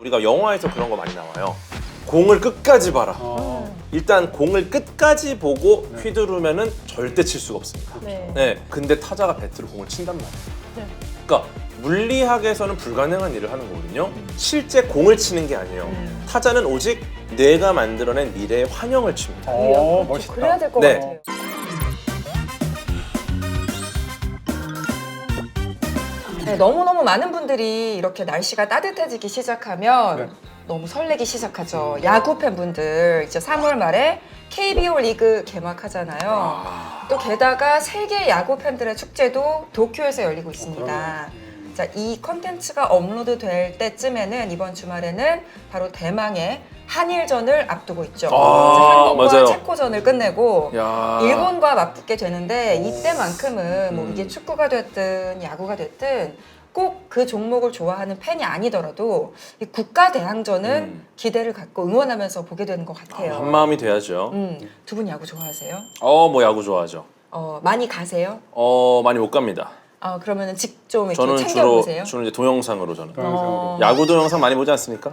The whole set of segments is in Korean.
우리가 영화에서 그런 거 많이 나와요. 공을 끝까지 봐라. 일단 공을 끝까지 보고 휘두르면은 절대 칠 수가 없습니다. 네. 네, 근데 타자가 배트로 공을 친단 말이에요. 네. 그러니까 물리학에서는 불가능한 일을 하는 거거든요. 실제 공을 치는 게 아니에요. 타자는 오직 내가 만들어낸 미래의 환영을 칩니다. 그렇죠. 멋있다. 그래야 될 것 네. 같아요. 네, 너무너무 많은 분들이 이렇게 날씨가 따뜻해지기 시작하면 네. 너무 설레기 시작하죠. 야구 팬분들 이제 3월 말에 KBO 리그 개막하잖아요. 또 게다가 세계 야구 팬들의 축제도 도쿄에서 열리고 있습니다. 자, 이 컨텐츠가 업로드 될 때쯤에는 이번 주말에는 바로 대망의 한일전을 앞두고 있죠. 아, 이제 한국과 맞아요. 체코전을 끝내고 야. 일본과 맞붙게 되는데 이때만큼은 뭐 이게 축구가 됐든 야구가 됐든 꼭 그 종목을 좋아하는 팬이 아니더라도 이 국가 대항전은 기대를 갖고 응원하면서 보게 되는 것 같아요. 한 마음이 돼야죠. 두 분 야구 좋아하세요? 뭐 야구 좋아하죠. 많이 가세요? 많이 못 갑니다. 그러면은 좀 이렇게 저는 챙겨보세요? 주로 이제 동영상으로 저는. 어. 야구 동영상 많이 보지 않습니까?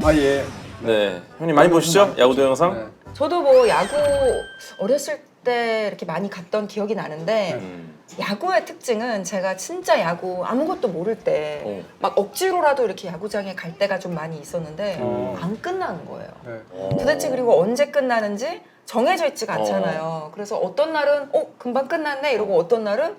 아 예. 네, 형님 많이 보시죠? 야구 동영상? 네. 저도 뭐 야구 어렸을 때 이렇게 많이 갔던 기억이 나는데 야구의 특징은 제가 진짜 야구 아무것도 모를 때 막 억지로라도 이렇게 야구장에 갈 때가 좀 많이 있었는데 안 끝나는 거예요. 네. 도대체 그리고 언제 끝나는지 정해져 있지가 않잖아요. 그래서 어떤 날은 금방 끝났네 이러고 어떤 날은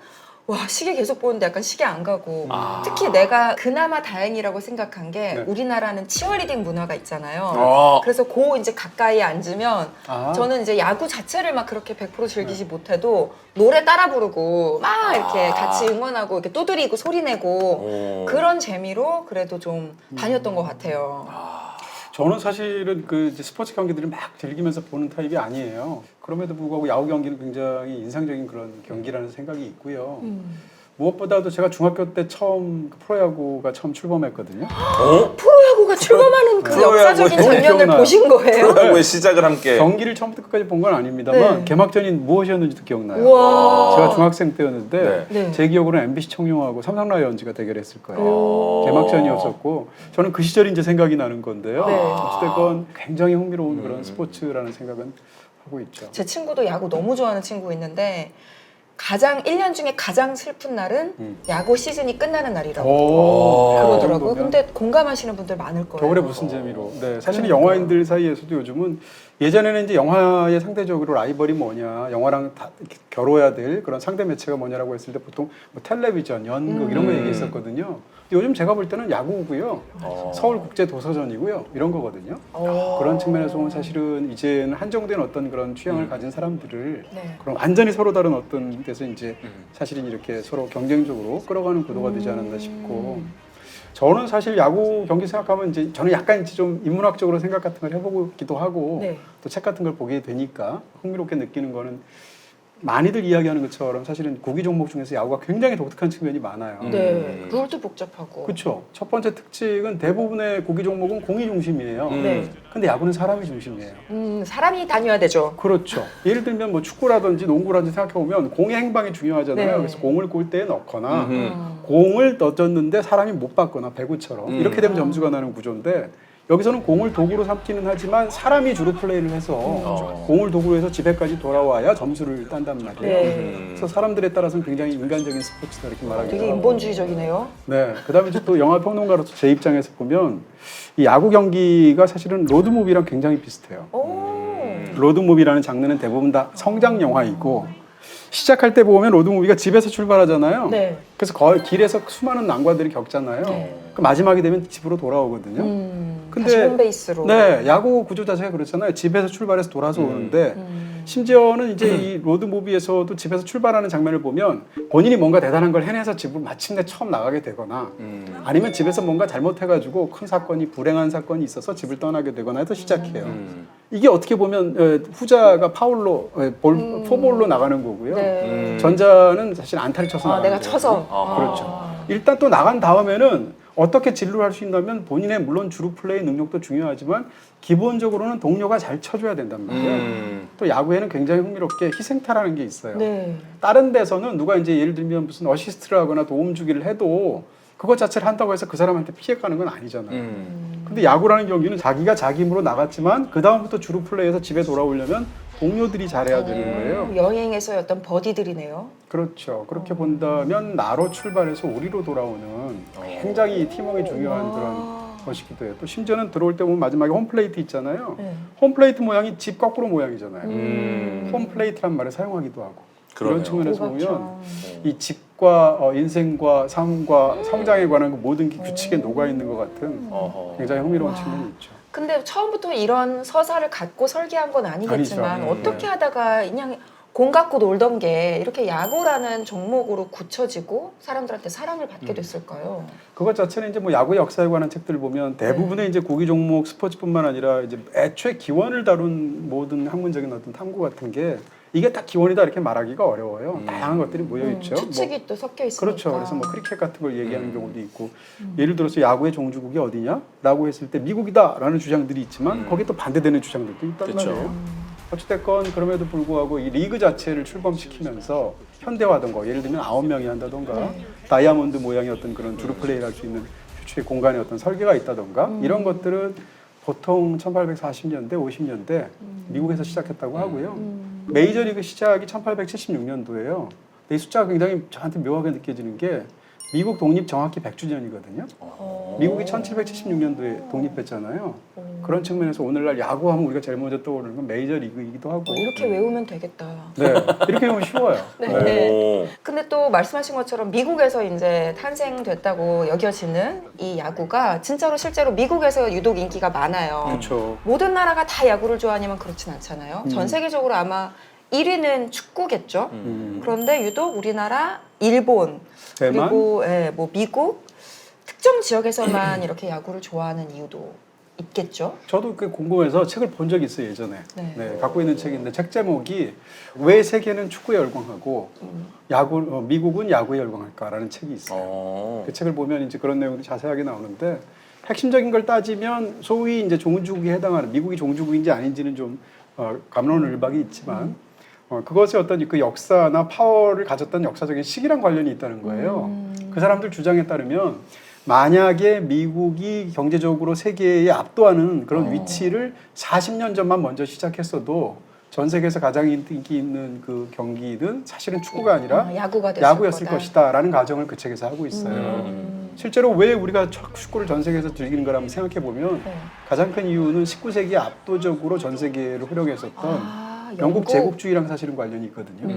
와 시계 계속 보는데 약간 시계 안 가고 특히 내가 그나마 다행이라고 생각한 게 네. 우리나라는 치어리딩 문화가 있잖아요. 어. 그래서 이제 가까이에 앉으면 아. 저는 이제 야구 자체를 막 그렇게 100% 즐기지 못해도 노래 따라 부르고 막 이렇게 같이 응원하고 이렇게 두드리고 소리 내고 그런 재미로 그래도 좀 다녔던 것 같아요. 저는 사실은 그 이제 스포츠 경기들을 막 즐기면서 보는 타입이 아니에요. 그럼에도 불구하고 야구 경기는 굉장히 인상적인 그런 경기라는 생각이 있고요. 무엇보다도 제가 중학교 때 처음 그 프로야구가 처음 출범했거든요. 프로야구가 출범하는 그 프로야구 역사적인 너무 장면을 기억나요. 보신 거예요? 프로야구의 시작을 함께. 경기를 처음부터 끝까지 본 건 아닙니다만 네. 개막전이 무엇이었는지도 기억나요. 우와. 제가 중학생 때였는데 네. 제 기억으로는 MBC 청룡하고 삼성 라이온즈가 대결했을 거예요. 개막전이었었고 저는 그 시절이 이제 생각이 나는 건데요. 네. 어찌됐건 굉장히 흥미로운 그런 스포츠라는 생각은 하고 있죠. 제 친구도 야구 너무 좋아하는 친구 있는데 1년 중에 가장 슬픈 날은 야구 시즌이 끝나는 날이라고 그러더라고요. 그러면 근데 공감하시는 분들 많을 거예요. 겨울에 무슨 재미로. 네, 사실은 영화인들 사이에서도 요즘은 예전에는 이제 영화의 상대적으로 라이벌이 뭐냐, 영화랑 다 이렇게 겨뤄야 될 그런 상대 매체가 뭐냐라고 했을 때 보통 뭐 텔레비전, 연극 이런 거 얘기했었거든요. 요즘 제가 볼 때는 야구고요, 서울국제도서전이고요, 이런 거거든요. 그런 측면에서 보면 사실은 이제는 한정된 어떤 그런 취향을 가진 사람들을 네. 그럼 완전히 서로 다른 어떤 데서 이제 사실은 이렇게 서로 경쟁적으로 끌어가는 구도가 되지 않았나 싶고. 저는 사실 야구 경기 생각하면 이제 저는 약간 이제 좀 인문학적으로 생각 같은 걸 해보기도 하고 네. 또 책 같은 걸 보게 되니까 흥미롭게 느끼는 거는 많이들 이야기하는 것처럼 사실은 구기 종목 중에서 야구가 굉장히 독특한 측면이 많아요. 네. 룰도 복잡하고. 그렇죠. 첫 번째 특징은 대부분의 구기 종목은 공이 중심이에요. 네. 근데 야구는 사람이 중심이에요. 사람이 다녀야 되죠. 그렇죠. 예를 들면 뭐 축구라든지 농구라든지 생각해보면 공의 행방이 중요하잖아요. 네. 그래서 공을 골대에 넣거나 공을 던졌는데 사람이 못 받거나 배구처럼 이렇게 되면 점수가 나는 구조인데 여기서는 공을 도구로 삼기는 하지만 사람이 주로 플레이를 해서 공을 도구로 해서 집에까지 돌아와야 점수를 딴단 말이에요. 네. 그래서 사람들에 따라서는 굉장히 인간적인 스포츠다 이렇게 말하기도 되게 하고. 인본주의적이네요. 네. 그다음에 이제 또 영화 평론가로서 제 입장에서 보면 이 야구 경기가 사실은 로드무비랑 굉장히 비슷해요. 로드무비라는 장르는 대부분 다 성장 영화이고 시작할 때 보면 로드무비가 집에서 출발하잖아요. 네. 그래서 거의 길에서 수많은 난관들이 겪잖아요. 그 마지막이 되면 집으로 돌아오거든요. 다시 홈베이스로. 네, 야구 구조 자체가 그렇잖아요. 집에서 출발해서 돌아서 오는데 심지어는 이제 이 로드무비에서도 집에서 출발하는 장면을 보면 본인이 뭔가 대단한 걸 해내서 집으로 마침내 처음 나가게 되거나 아니면 집에서 뭔가 잘못해가지고 큰 사건이 불행한 사건이 있어서 집을 떠나게 되거나 해서 시작해요. 이게 어떻게 보면 후자가 파울로 포볼로 나가는 거고요. 네. 전자는 사실 안타를 쳐서 나가는 내가 거예요. 쳐서. 그렇죠. 일단 또 나간 다음에는 어떻게 진루를 할 수 있냐면 본인의 물론 주루 플레이 능력도 중요하지만 기본적으로는 동료가 잘 쳐줘야 된단 말이에요. 또 야구에는 굉장히 흥미롭게 희생타라는 게 있어요. 네. 다른 데서는 누가 이제 예를 들면 무슨 어시스트를 하거나 도움 주기를 해도 그것 자체를 한다고 해서 그 사람한테 피해가는 건 아니잖아요. 근데 야구라는 경기는 자기가 자기 힘으로 나갔지만 그 다음부터 주루 플레이에서 집에 돌아오려면 동료들이 잘해야 되는 거예요. 여행에서의 어떤 버디들이네요. 그렇죠. 그렇게 본다면 나로 출발해서 우리로 돌아오는 굉장히 팀워크가 중요한 그런 것이기도 해요. 또 심지어는 들어올 때 보면 마지막에 홈플레이트 있잖아요. 네. 홈플레이트 모양이 집 거꾸로 모양이잖아요. 홈플레이트란 말을 사용하기도 하고 그러네요. 이런 측면에서 보면 그렇죠. 이 집과 인생과 삶과 성장에 관한 그 모든 게 규칙에 녹아 있는 것 같은 어허. 굉장히 흥미로운 와. 측면이 있죠. 근데 처음부터 이런 서사를 갖고 설계한 건 아니겠지만 아니죠. 어떻게 하다가 그냥 공 갖고 놀던 게 이렇게 야구라는 종목으로 굳혀지고 사람들한테 사랑을 받게 됐을까요? 그것 자체는 이제 뭐 야구 역사에 관한 책들을 보면 대부분의 이제 구기 종목 스포츠뿐만 아니라 이제 애초에 기원을 다룬 모든 학문적인 어떤 탐구 같은 게 이게 딱 기원이다 이렇게 말하기가 어려워요. 다양한 것들이 모여 있죠. 추측이 또 섞여 있으니까. 그렇죠. 그래서 뭐 크리켓 같은 걸 얘기하는 경우도 있고 예를 들어서 야구의 종주국이 어디냐라고 했을 때 미국이다라는 주장들이 있지만 거기에 또 반대되는 주장들도 있단 그렇죠. 말이에요. 어찌됐건 그럼에도 불구하고 이 리그 자체를 출범시키면서 현대화된 거 예를 들면 9명이 한다던가 다이아몬드 모양의 어떤 그런 주루 플레이를 할 수 있는 규칙의 공간에 어떤 설계가 있다던가 이런 것들은 보통 1840년대, 50년대 미국에서 시작했다고 하고요. 메이저리그 시작이 1876년도예요. 이 숫자가 굉장히 저한테 묘하게 느껴지는 게 미국 독립 정확히 100주년이거든요. 미국이 1776년도에 독립했잖아요. 그런 측면에서 오늘날 야구하면 우리가 제일 먼저 떠오르는 건 메이저리그이기도 하고. 이렇게 외우면 되겠다. 네, 이렇게 하면 쉬워요. 네. 네. 네. 오. 근데 또 말씀하신 것처럼 미국에서 이제 탄생됐다고 여겨지는 이 야구가 진짜로 실제로 미국에서 유독 인기가 많아요. 그렇죠. 모든 나라가 다 야구를 좋아하냐면 그렇진 않잖아요. 전 세계적으로 아마 1위는 축구겠죠. 그런데 유독 우리나라, 일본, 대만? 그리고 뭐 미국 특정 지역에서만 이렇게 야구를 좋아하는 이유도 있겠죠. 저도 그 궁금해서 책을 본 적이 있어요 예전에. 네. 네, 갖고 있는 책인데 책 제목이 왜 세계는 축구에 열광하고 미국은 야구에 열광할까라는 책이 있어요. 그 책을 보면 이제 그런 내용이 자세하게 나오는데 핵심적인 걸 따지면 소위 이제 종주국에 해당하는 미국이 종주국인지 아닌지는 좀 갑론을박이 있지만 그것의 어떤 그 역사나 파워를 가졌던 역사적인 시기랑 관련이 있다는 거예요. 그 사람들 주장에 따르면 만약에 미국이 경제적으로 세계에 압도하는 그런 위치를 40년 전만 먼저 시작했어도 전 세계에서 가장 인기 있는 그 경기는 사실은 축구가 아니라 야구가 됐을 야구였을 거다. 것이다라는 가정을 그 책에서 하고 있어요. 실제로 왜 우리가 축구를 전 세계에서 즐기는 거라 한번 생각해 보면 네. 가장 큰 이유는 19세기에 압도적으로 전 세계를 흐려했었던 영국 제국주의랑 사실은 관련이 있거든요.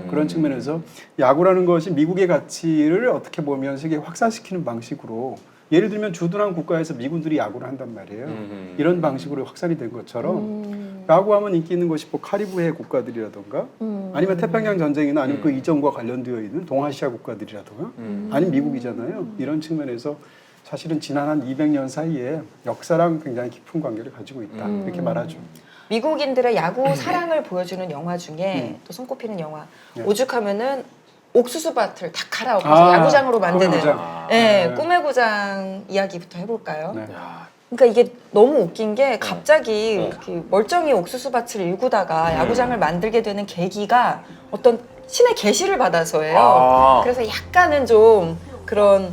그런 측면에서 야구라는 것이 미국의 가치를 어떻게 보면 세계에 확산시키는 방식으로 예를 들면 주둔한 국가에서 미군들이 야구를 한단 말이에요. 이런 방식으로 확산이 된 것처럼 야구하면 인기 있는 것이 뭐 카리브해 국가들이라던가 아니면 태평양 전쟁이나 아니면 그 이전과 관련되어 있는 동아시아 국가들이라던가 아니면 미국이잖아요. 이런 측면에서 사실은 지난 한 200년 사이에 역사랑 굉장히 깊은 관계를 가지고 있다. 이렇게 말하죠. 미국인들의 야구 사랑을 보여주는 영화 중에 또 손꼽히는 영화 네. 오죽하면은 옥수수밭을 다 갈아엎어서 야구장으로 만드는 꿈의 네, 꿈의 구장 이야기부터 해볼까요? 네. 그러니까 이게 너무 웃긴 게 갑자기 이렇게 멀쩡히 옥수수밭을 일구다가 야구장을 만들게 되는 계기가 어떤 신의 계시를 받아서예요. 그래서 약간은 좀 그런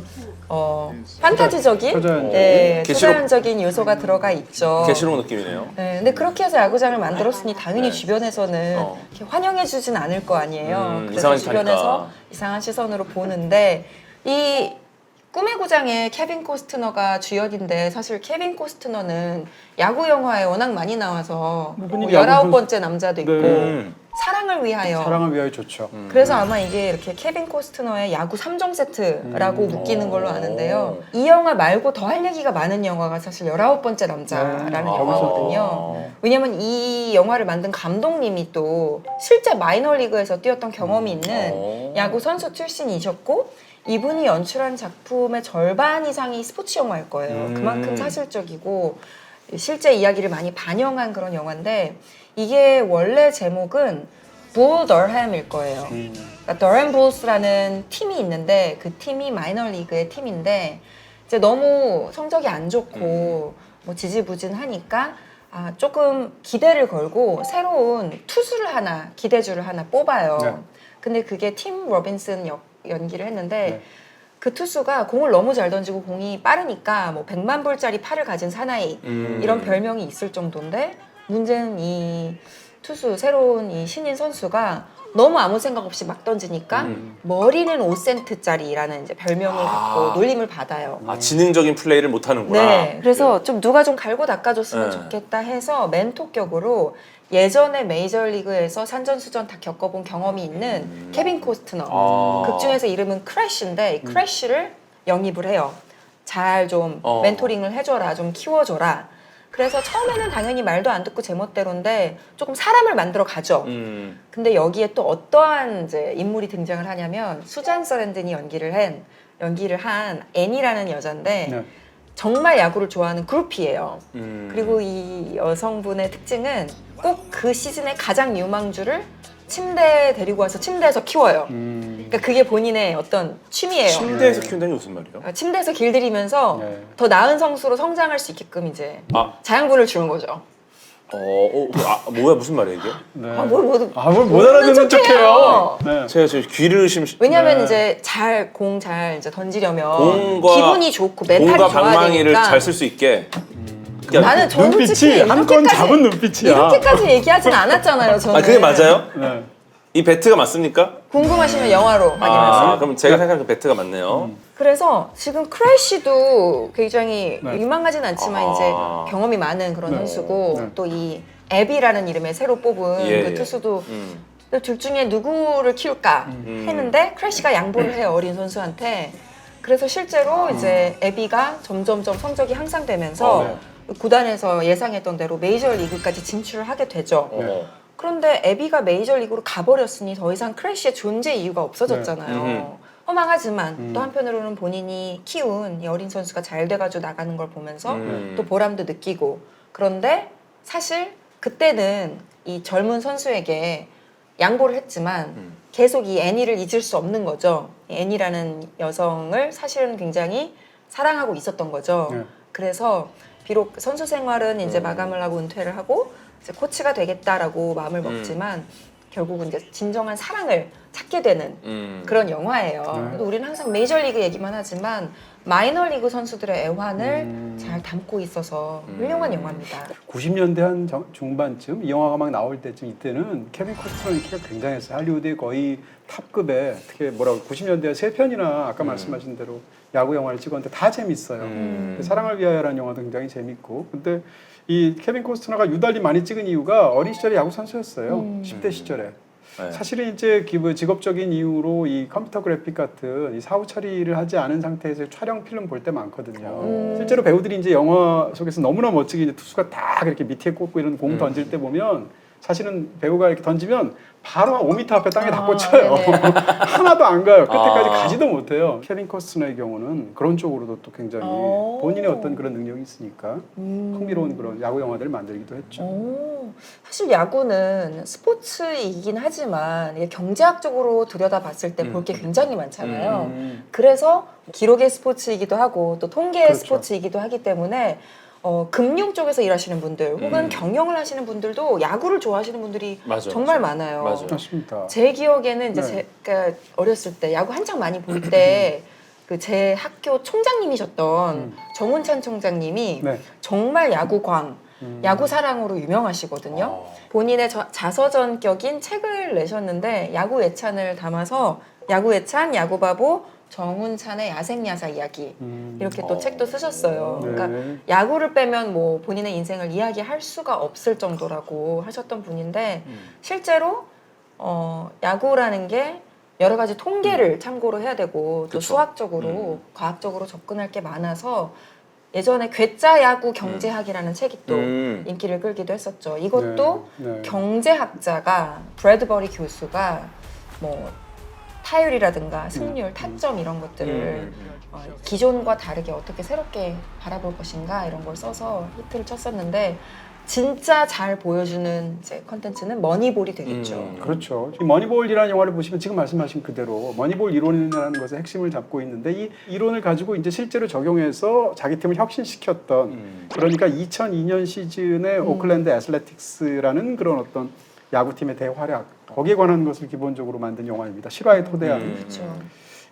판타지적인, 초자연적인. 초자연적인 요소가 들어가 있죠. 게시록 느낌이네요. 네, 근데 그렇게 해서 야구장을 만들었으니 당연히 주변에서는 이렇게 환영해주진 않을 거 아니에요. 그래서 이상한 주변에서 짓하니까. 이상한 시선으로 보는데 이 꿈의 구장에 케빈 코스트너가 주연인데 사실 케빈 코스트너는 야구 영화에 워낙 많이 나와서 누구님 19번째 남자도 있고 네. 사랑을 위하여 사랑을 위하여 좋죠. 그래서 아마 이게 이렇게 케빈 코스트너의 야구 3종 세트라고 묶이는 걸로 아는데요. 이 영화 말고 더 할 얘기가 많은 영화가 사실 19번째 남자라는 영화거든요. 왜냐면 이 영화를 만든 감독님이 또 실제 마이너리그에서 뛰었던 경험이 있는 야구 선수 출신이셨고 이분이 연출한 작품의 절반 이상이 스포츠 영화일 거예요. 그만큼 사실적이고 실제 이야기를 많이 반영한 그런 영화인데 이게 원래 제목은 불 더햄일 거예요. 그러니까 더햄 불스라는 팀이 있는데 그 팀이 마이너리그의 팀인데 이제 너무 성적이 안 좋고 뭐 지지부진하니까 조금 기대를 걸고 새로운 투수를 하나 기대주를 하나 뽑아요. 네. 근데 그게 팀 로빈슨 연기를 했는데 그 투수가 공을 너무 잘 던지고 공이 빠르니까 뭐 100만 불짜리 팔을 가진 사나이 이런 별명이 있을 정도인데 문제는 이 투수 새로운 이 신인 선수가 너무 아무 생각 없이 막 던지니까 머리는 5센트짜리라는 이제 별명을 갖고 놀림을 받아요. 아, 지능적인 플레이를 못 하는구나. 네, 그래서 좀 누가 좀 갈고 닦아줬으면 좋겠다 해서 멘토격으로 예전에 메이저리그에서 산전수전 다 겪어본 경험이 있는 케빈 코스트너 극 중에서 이름은 크래쉬인데 이 크래쉬를 영입을 해요. 잘 좀 멘토링을 해줘라, 좀 키워줘라. 그래서 처음에는 당연히 말도 안 듣고 제멋대로인데 조금 사람을 만들어 가죠. 근데 여기에 또 어떠한 이제 인물이 등장을 하냐면 수잔 서랜든이 연기를 한 애니라는 여잔데 네. 정말 야구를 좋아하는 그룹이에요. 그리고 이 여성분의 특징은 꼭 그 시즌의 가장 유망주를 침대에 데리고 와서 침대에서 키워요. 그러니까 그게 본인의 어떤 취미예요. 침대에서 키운다는 게 무슨 말이에요? 침대에서 길들이면서 네. 더 나은 성수로 성장할 수 있게끔 이제 아. 자양분을 주는 거죠. 뭐야 무슨 말이야 이게? 네. 뭘 못 알아듣는 척해요. 네. 제가 지금 귀를 왜냐면 네. 이제 공 잘 이제 던지려면 공과 기분이 좋고 멘탈이 공과 좋아야 방망이를 되니까. 잘 쓸 수 있게. 나는 저 눈빛이 솔직히 한 건 잡은 눈빛이야. 이렇게까지 얘기하진 않았잖아요. 저는. 아 그게 맞아요? 네. 이 배트가 맞습니까? 궁금하시면 영화로 확인하세요. 그럼 제가 생각하는 그 배트가 맞네요. 그래서 지금 크래쉬도 굉장히 네. 유망하진 않지만 이제 경험이 많은 그런 네. 선수고 네. 또 이 애비라는 이름의 새로 뽑은 예, 그 예. 투수도 둘 중에 누구를 키울까 했는데 크래쉬가 양보를 해요, 어린 선수한테. 그래서 실제로 이제 애비가 점점점 성적이 향상되면서 구단에서 예상했던 대로 메이저리그까지 진출을 하게 되죠. 그런데 애비가 메이저리그로 가버렸으니 더 이상 크래쉬의 존재 이유가 없어졌잖아요. 허망하지만 또 한편으로는 본인이 키운 이 어린 선수가 잘 돼가지고 나가는 걸 보면서 또 보람도 느끼고. 그런데 사실 그때는 이 젊은 선수에게 양보를 했지만 계속 이 애니를 잊을 수 없는 거죠. 이 애니라는 여성을 사실은 굉장히 사랑하고 있었던 거죠. 네. 그래서 비록 선수 생활은 이제 마감을 하고 은퇴를 하고 이제 코치가 되겠다라고 마음을 먹지만 결국은 이제 진정한 사랑을 찾게 되는 그런 영화예요. 그래도 우리는 항상 메이저리그 얘기만 하지만 마이너리그 선수들의 애환을 잘 담고 있어서 훌륭한 영화입니다. 90년대 한 중반쯤 이 영화가 막 나올 때쯤 이때는 케빈 코스트너 인기가 굉장했어요. 할리우드의 거의 탑급의 특히 90년대 3편이나 아까 말씀하신 대로 야구 영화를 찍었는데 다 재밌어요. 사랑을 위하여라는 영화도 굉장히 재밌고. 근데 이 케빈 코스트너가 유달리 많이 찍은 이유가 어린 시절에 야구 선수였어요. 10대 시절에. 네. 사실은 이제 직업적인 이유로 이 컴퓨터 그래픽 같은 이 사후 처리를 하지 않은 상태에서 촬영 필름 볼 때 많거든요. 실제로 배우들이 이제 영화 속에서 너무나 멋지게 이제 투수가 다 그렇게 밑에 꽂고 이런 공 던질 때 보면 사실은 배우가 이렇게 던지면 바로 한 5m 앞에 땅에 다 꽂혀요. 하나도 안 가요. 끝에까지 가지도 못해요. 케빈 코스트너의 경우는 그런 쪽으로도 또 굉장히 본인의 어떤 그런 능력이 있으니까 흥미로운 그런 야구 영화들을 만들기도 했죠. 사실 야구는 스포츠이긴 하지만 이게 경제학적으로 들여다봤을 때 볼 게 굉장히 많잖아요. 그래서 기록의 스포츠이기도 하고 또 통계의 그렇죠. 스포츠이기도 하기 때문에 금융 쪽에서 일하시는 분들 혹은 경영을 하시는 분들도 야구를 좋아하시는 분들이 정말 많아요. 맞습니다. 제 기억에는 이제 제가 어렸을 때 야구 한창 많이 볼 때 그 제 학교 총장님이셨던 정운찬 총장님이 정말 야구광, 야구 사랑으로 유명하시거든요. 본인의 자서전격인 책을 내셨는데 야구 애찬을 담아서 야구 애찬, 야구 바보, 정운찬의 야생야사 이야기 이렇게 또 책도 쓰셨어요. 그러니까 야구를 빼면 뭐 본인의 인생을 이야기할 수가 없을 정도라고 하셨던 분인데 실제로 야구라는 게 여러 가지 통계를 참고로 해야 되고 또 수학적으로 과학적으로 접근할 게 많아서 예전에 괴짜 야구 경제학이라는 책이 또 인기를 끌기도 했었죠. 이것도 경제학자가 브래드버리 교수가 뭐 타율이라든가 승률, 타점 이런 것들을 기존과 다르게 어떻게 새롭게 바라볼 것인가 이런 걸 써서 히트를 쳤었는데 진짜 잘 보여주는 이제 컨텐츠는 머니볼이 되겠죠. 그렇죠. 이 머니볼이라는 영화를 보시면 지금 말씀하신 그대로 머니볼 이론이라는 것의 핵심을 잡고 있는데 이 이론을 가지고 이제 실제로 적용해서 자기 팀을 혁신시켰던 그러니까 2002년 시즌의 오클랜드 애슬레틱스라는 그런 어떤 야구팀의 대활약 거기에 관한 것을 기본적으로 만든 영화입니다. 실화에 토대한. 그렇죠.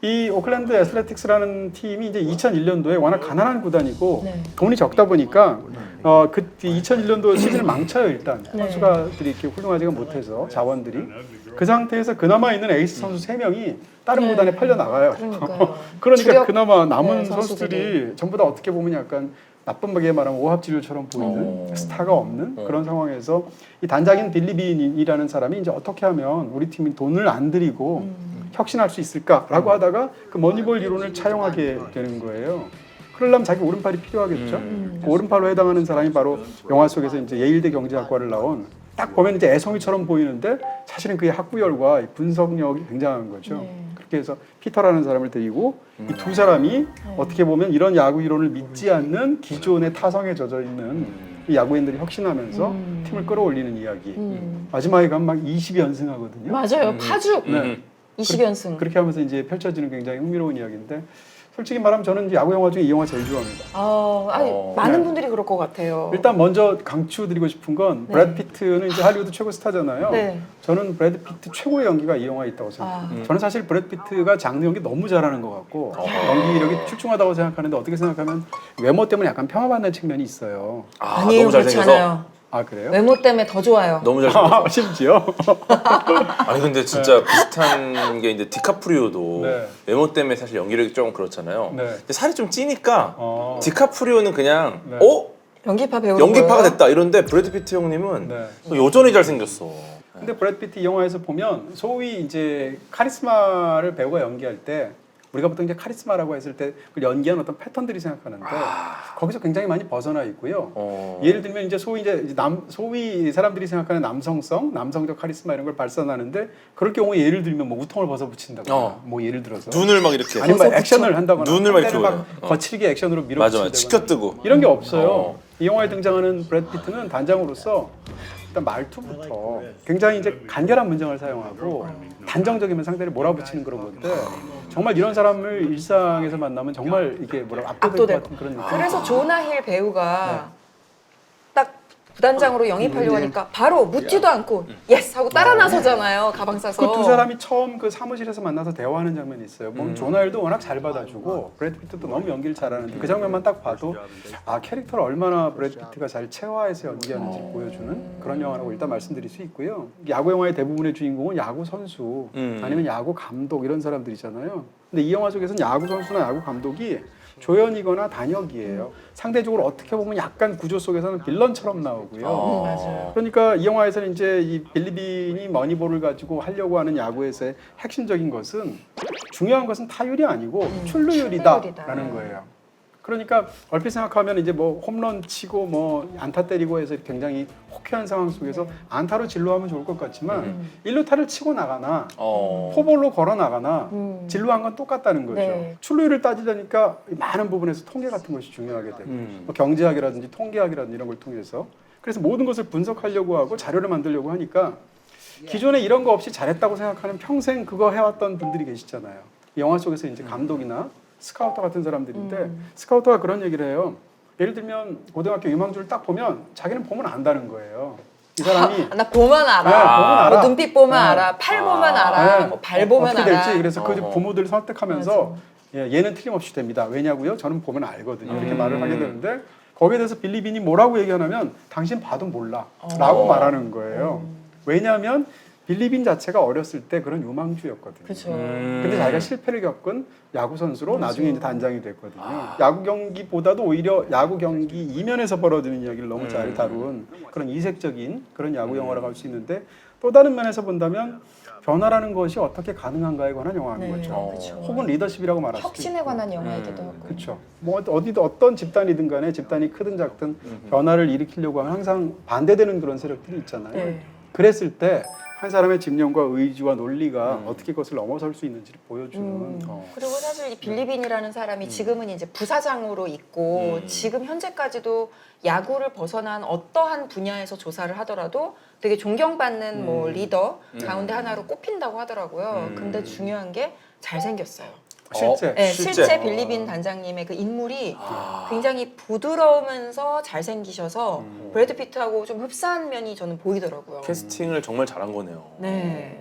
이 오클랜드 애슬레틱스라는 팀이 이제 2001년도에 워낙 가난한 구단이고 네. 돈이 적다 보니까 그 2001년도 시즌을 망쳐요 일단 네. 선수가들이 이렇게 훌륭하지가 못해서 자원들이 그 상태에서 그나마 있는 에이스 선수 3명이 다른 네. 구단에 팔려 나가요. 그러니까요. 그러니까 주력, 그나마 남은 네, 선수들이 전부 다 어떻게 보면 약간 나쁜하게 말하면 오합지졸처럼 보이는 스타가 없는 그런 상황에서 이 단장인 빌리빈이라는 사람이 이제 어떻게 하면 우리 팀이 돈을 안 들이고 혁신할 수 있을까라고 하다가 그 머니볼 이론을 차용하게 되는 거예요. 그러려면 자기 오른팔이 필요하겠죠. 그 오른팔로 해당하는 사람이 바로 영화 속에서 이제 예일대 경제학과를 나온 딱 보면 이제 애송이처럼 보이는데 사실은 그의 학구열과 분석력이 굉장한 거죠. 네. 그렇게 해서 피터라는 사람을 데리고 이 두 사람이 어떻게 보면 이런 야구 이론을 믿지 않는 기존의 타성에 젖어 있는 이 야구인들이 혁신하면서 팀을 끌어올리는 이야기. 마지막에 가면 막 20연승하거든요. 맞아요. 파죽 네. 20연승. 그렇게 하면서 이제 펼쳐지는 굉장히 흥미로운 이야기인데 솔직히 말하면 저는 이제 야구 영화 중에 이 영화 제일 좋아합니다. 많은 네. 분들이 그럴 것 같아요. 일단 먼저 강추드리고 싶은 건 네. 브래드 피트는 이제 할리우드 최고 스타잖아요. 네. 저는 브래드 피트 최고의 연기가 이 영화에 있다고 생각해요. 저는 사실 브래드 피트가 장르 연기 너무 잘하는 것 같고 연기력이 출중하다고 생각하는데 어떻게 생각하면 외모 때문에 약간 폄하받는 측면이 있어요. 아니에요, 너무 그렇지 잘생겨서. 않아요. 아 그래요? 외모 때문에 더 좋아요. 너무 잘생겨서. 심지어? 아니 근데 진짜 비슷한 게 이제 디카프리오도 네. 외모 때문에 사실 연기력이 조금 그렇잖아요. 네. 근데 살이 좀 찌니까 디카프리오는 그냥 네. 연기파 배우. 연기파가 됐다 이런데 브래드 피트 형님은 네. 여전히 잘생겼어. 근데 브래드 피트 이 영화에서 보면 소위 이제 카리스마를 배우가 연기할 때 우리가 보통 이제 카리스마라고 했을 때 그 연기하는 어떤 패턴들이 생각하는데 거기서 굉장히 많이 벗어나 있고요. 예를 들면 이제 소위 사람들이 생각하는 남성성, 남성적 카리스마 이런 걸 발산하는데 그럴 경우에 예를 들면 뭐 우통을 벗어붙인다거나 뭐 예를 들어서 눈을 막 이렇게 아니면 뭐 액션을 한다거나 눈을 막 이렇게 상대를 막 보여요. 거칠게 액션으로 맞아 밀어붙인다거나 맞아 치켜뜨고 이런 게 없어요. 이 영화에 등장하는 브래드 피트는 단장으로서 일단 말투부터 굉장히 이제 간결한 문장을 사용하고 단정적이면 상대를 몰아붙이는 그런 건데 정말 이런 사람을 일상에서 만나면 정말 이게 뭐라 압도될 것 압도되고. 같은 그런 느낌. 그래서 조나 힐 배우가 딱 부단장으로 영입하려고 하니까 바로 묻지도 않고 예스 하고 따라 나서잖아요. 가방 싸서. 그 두 사람이 처음 그 사무실에서 만나서 대화하는 장면이 있어요. 보면 조나일도 워낙 잘 받아주고 브래드 피트도 너무 연기를 잘하는데 그 장면만 딱 봐도 아 캐릭터를 얼마나 브래드 피트가 잘 체화해서 연기하는지 보여주는 그런 영화라고 일단 말씀드릴 수 있고요. 야구 영화의 대부분의 주인공은 야구 선수 아니면 야구 감독 이런 사람들이잖아요. 근데 이 영화 속에서는 야구 선수나 야구 감독이 조연이거나 단역이에요. 상대적으로 어떻게 보면 약간 구조 속에서는 빌런처럼 나오고요. 맞아요. 그러니까 이 영화에서는 이제 이 빌리빈이 머니볼을 가지고 하려고 하는 야구에서의 핵심적인 것은 중요한 것은 타율이 아니고 출루율이다라는 거예요. 그러니까 얼핏 생각하면 이제 뭐 홈런 치고 뭐 안타 때리고 해서 굉장히 호쾌한 상황 속에서 안타로 진루하면 좋을 것 같지만 1루타를 치고 나가나 포볼로 걸어 나가나 진루한 건 똑같다는 거죠. 네. 출루율을 따지려니까 많은 부분에서 통계 같은 것이 중요하게 되고 뭐 경제학이라든지 통계학이라든지 이런 걸 통해서 그래서 모든 것을 분석하려고 하고 자료를 만들려고 하니까 기존에 이런 거 없이 잘했다고 생각하는 평생 그거 해왔던 분들이 계시잖아요. 이 영화 속에서 이제 감독이나 스카우터 같은 사람들인데 스카우터가 그런 얘기를 해요. 예를 들면 고등학교 유망주를 딱 보면 자기는 보면 안다는 거예요. 이 사람이 나 보면 알아. 네, 보면 알아. 뭐 눈빛 보면 네. 알아. 팔 보면 알아. 네. 뭐 발 보면 어떻게 알아. 될지 그래서 그 부모들 설득하면서 예, 얘는 틀림없이 됩니다. 왜냐고요? 저는 보면 알거든요. 이렇게 말을 하게 되는데 거기에 대해서 빌리빈이 뭐라고 얘기하냐면 당신 봐도 몰라 라고 말하는 거예요. 왜냐하면 빌리빈 자체가 어렸을 때 그런 유망주였거든요. 그렇죠. 근데 자기가 실패를 겪은 야구 선수로 나중에 이제 단장이 됐거든요. 야구 경기보다도 오히려 야구 경기 이면에서 벌어지는 이야기를 너무 잘 다룬 그런 이색적인 그런 야구 영화라고 할 수 있는데 또 다른 면에서 본다면 변화라는 것이 어떻게 가능한가에 관한 영화인 거죠. 그렇죠. 혹은 리더십이라고 말할 수도 혁신에 있고. 관한 영화이기도 하고. 그렇죠. 뭐 어디든 어떤 집단이든 간에 집단이 크든 작든 변화를 일으키려고 하면 항상 반대되는 그런 세력들이 있잖아요. 네. 그랬을 때 한 사람의 집념과 의지와 논리가 어떻게 그것을 넘어설 수 있는지를 보여주는 그리고 사실 이 빌리빈이라는 사람이 지금은 이제 부사장으로 있고 지금 현재까지도 야구를 벗어난 어떠한 분야에서 조사를 하더라도 되게 존경받는 뭐 리더 가운데 하나로 꼽힌다고 하더라고요. 근데 중요한 게 잘생겼어요. 실제. 네, 실제. 실제 빌리빈 단장님의 그 인물이 굉장히 부드러우면서 잘생기셔서 브래드 피트하고 좀 흡사한 면이 저는 보이더라고요. 캐스팅을 정말 잘한 거네요. 네.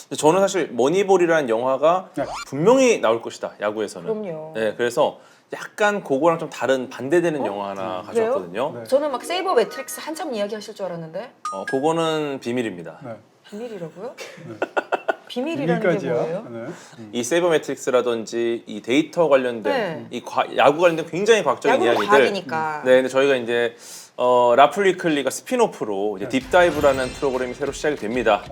근데 저는 사실 머니볼이라는 영화가 네. 분명히 나올 것이다, 야구에서는. 그럼요. 네, 그래서 약간 그거랑 좀 다른 반대되는 영화 하나 그래요? 가져왔거든요. 네. 저는 막 세이버 매트릭스 한참 이야기하실 줄 알았는데 그거는 비밀입니다. 네. 비밀이라고요? 네. 비밀이라는 게 비밀까지야. 뭐예요? 네. 이 세이버 매트릭스라든지 이 데이터 관련된 네. 이 야구 관련된 굉장히 과학적인 야구는 이야기들. 과학이니까. 네, 근데 저희가 이제 라플 위클리가 스피노프로 이제 딥다이브라는 프로그램이 새로 시작이 됩니다.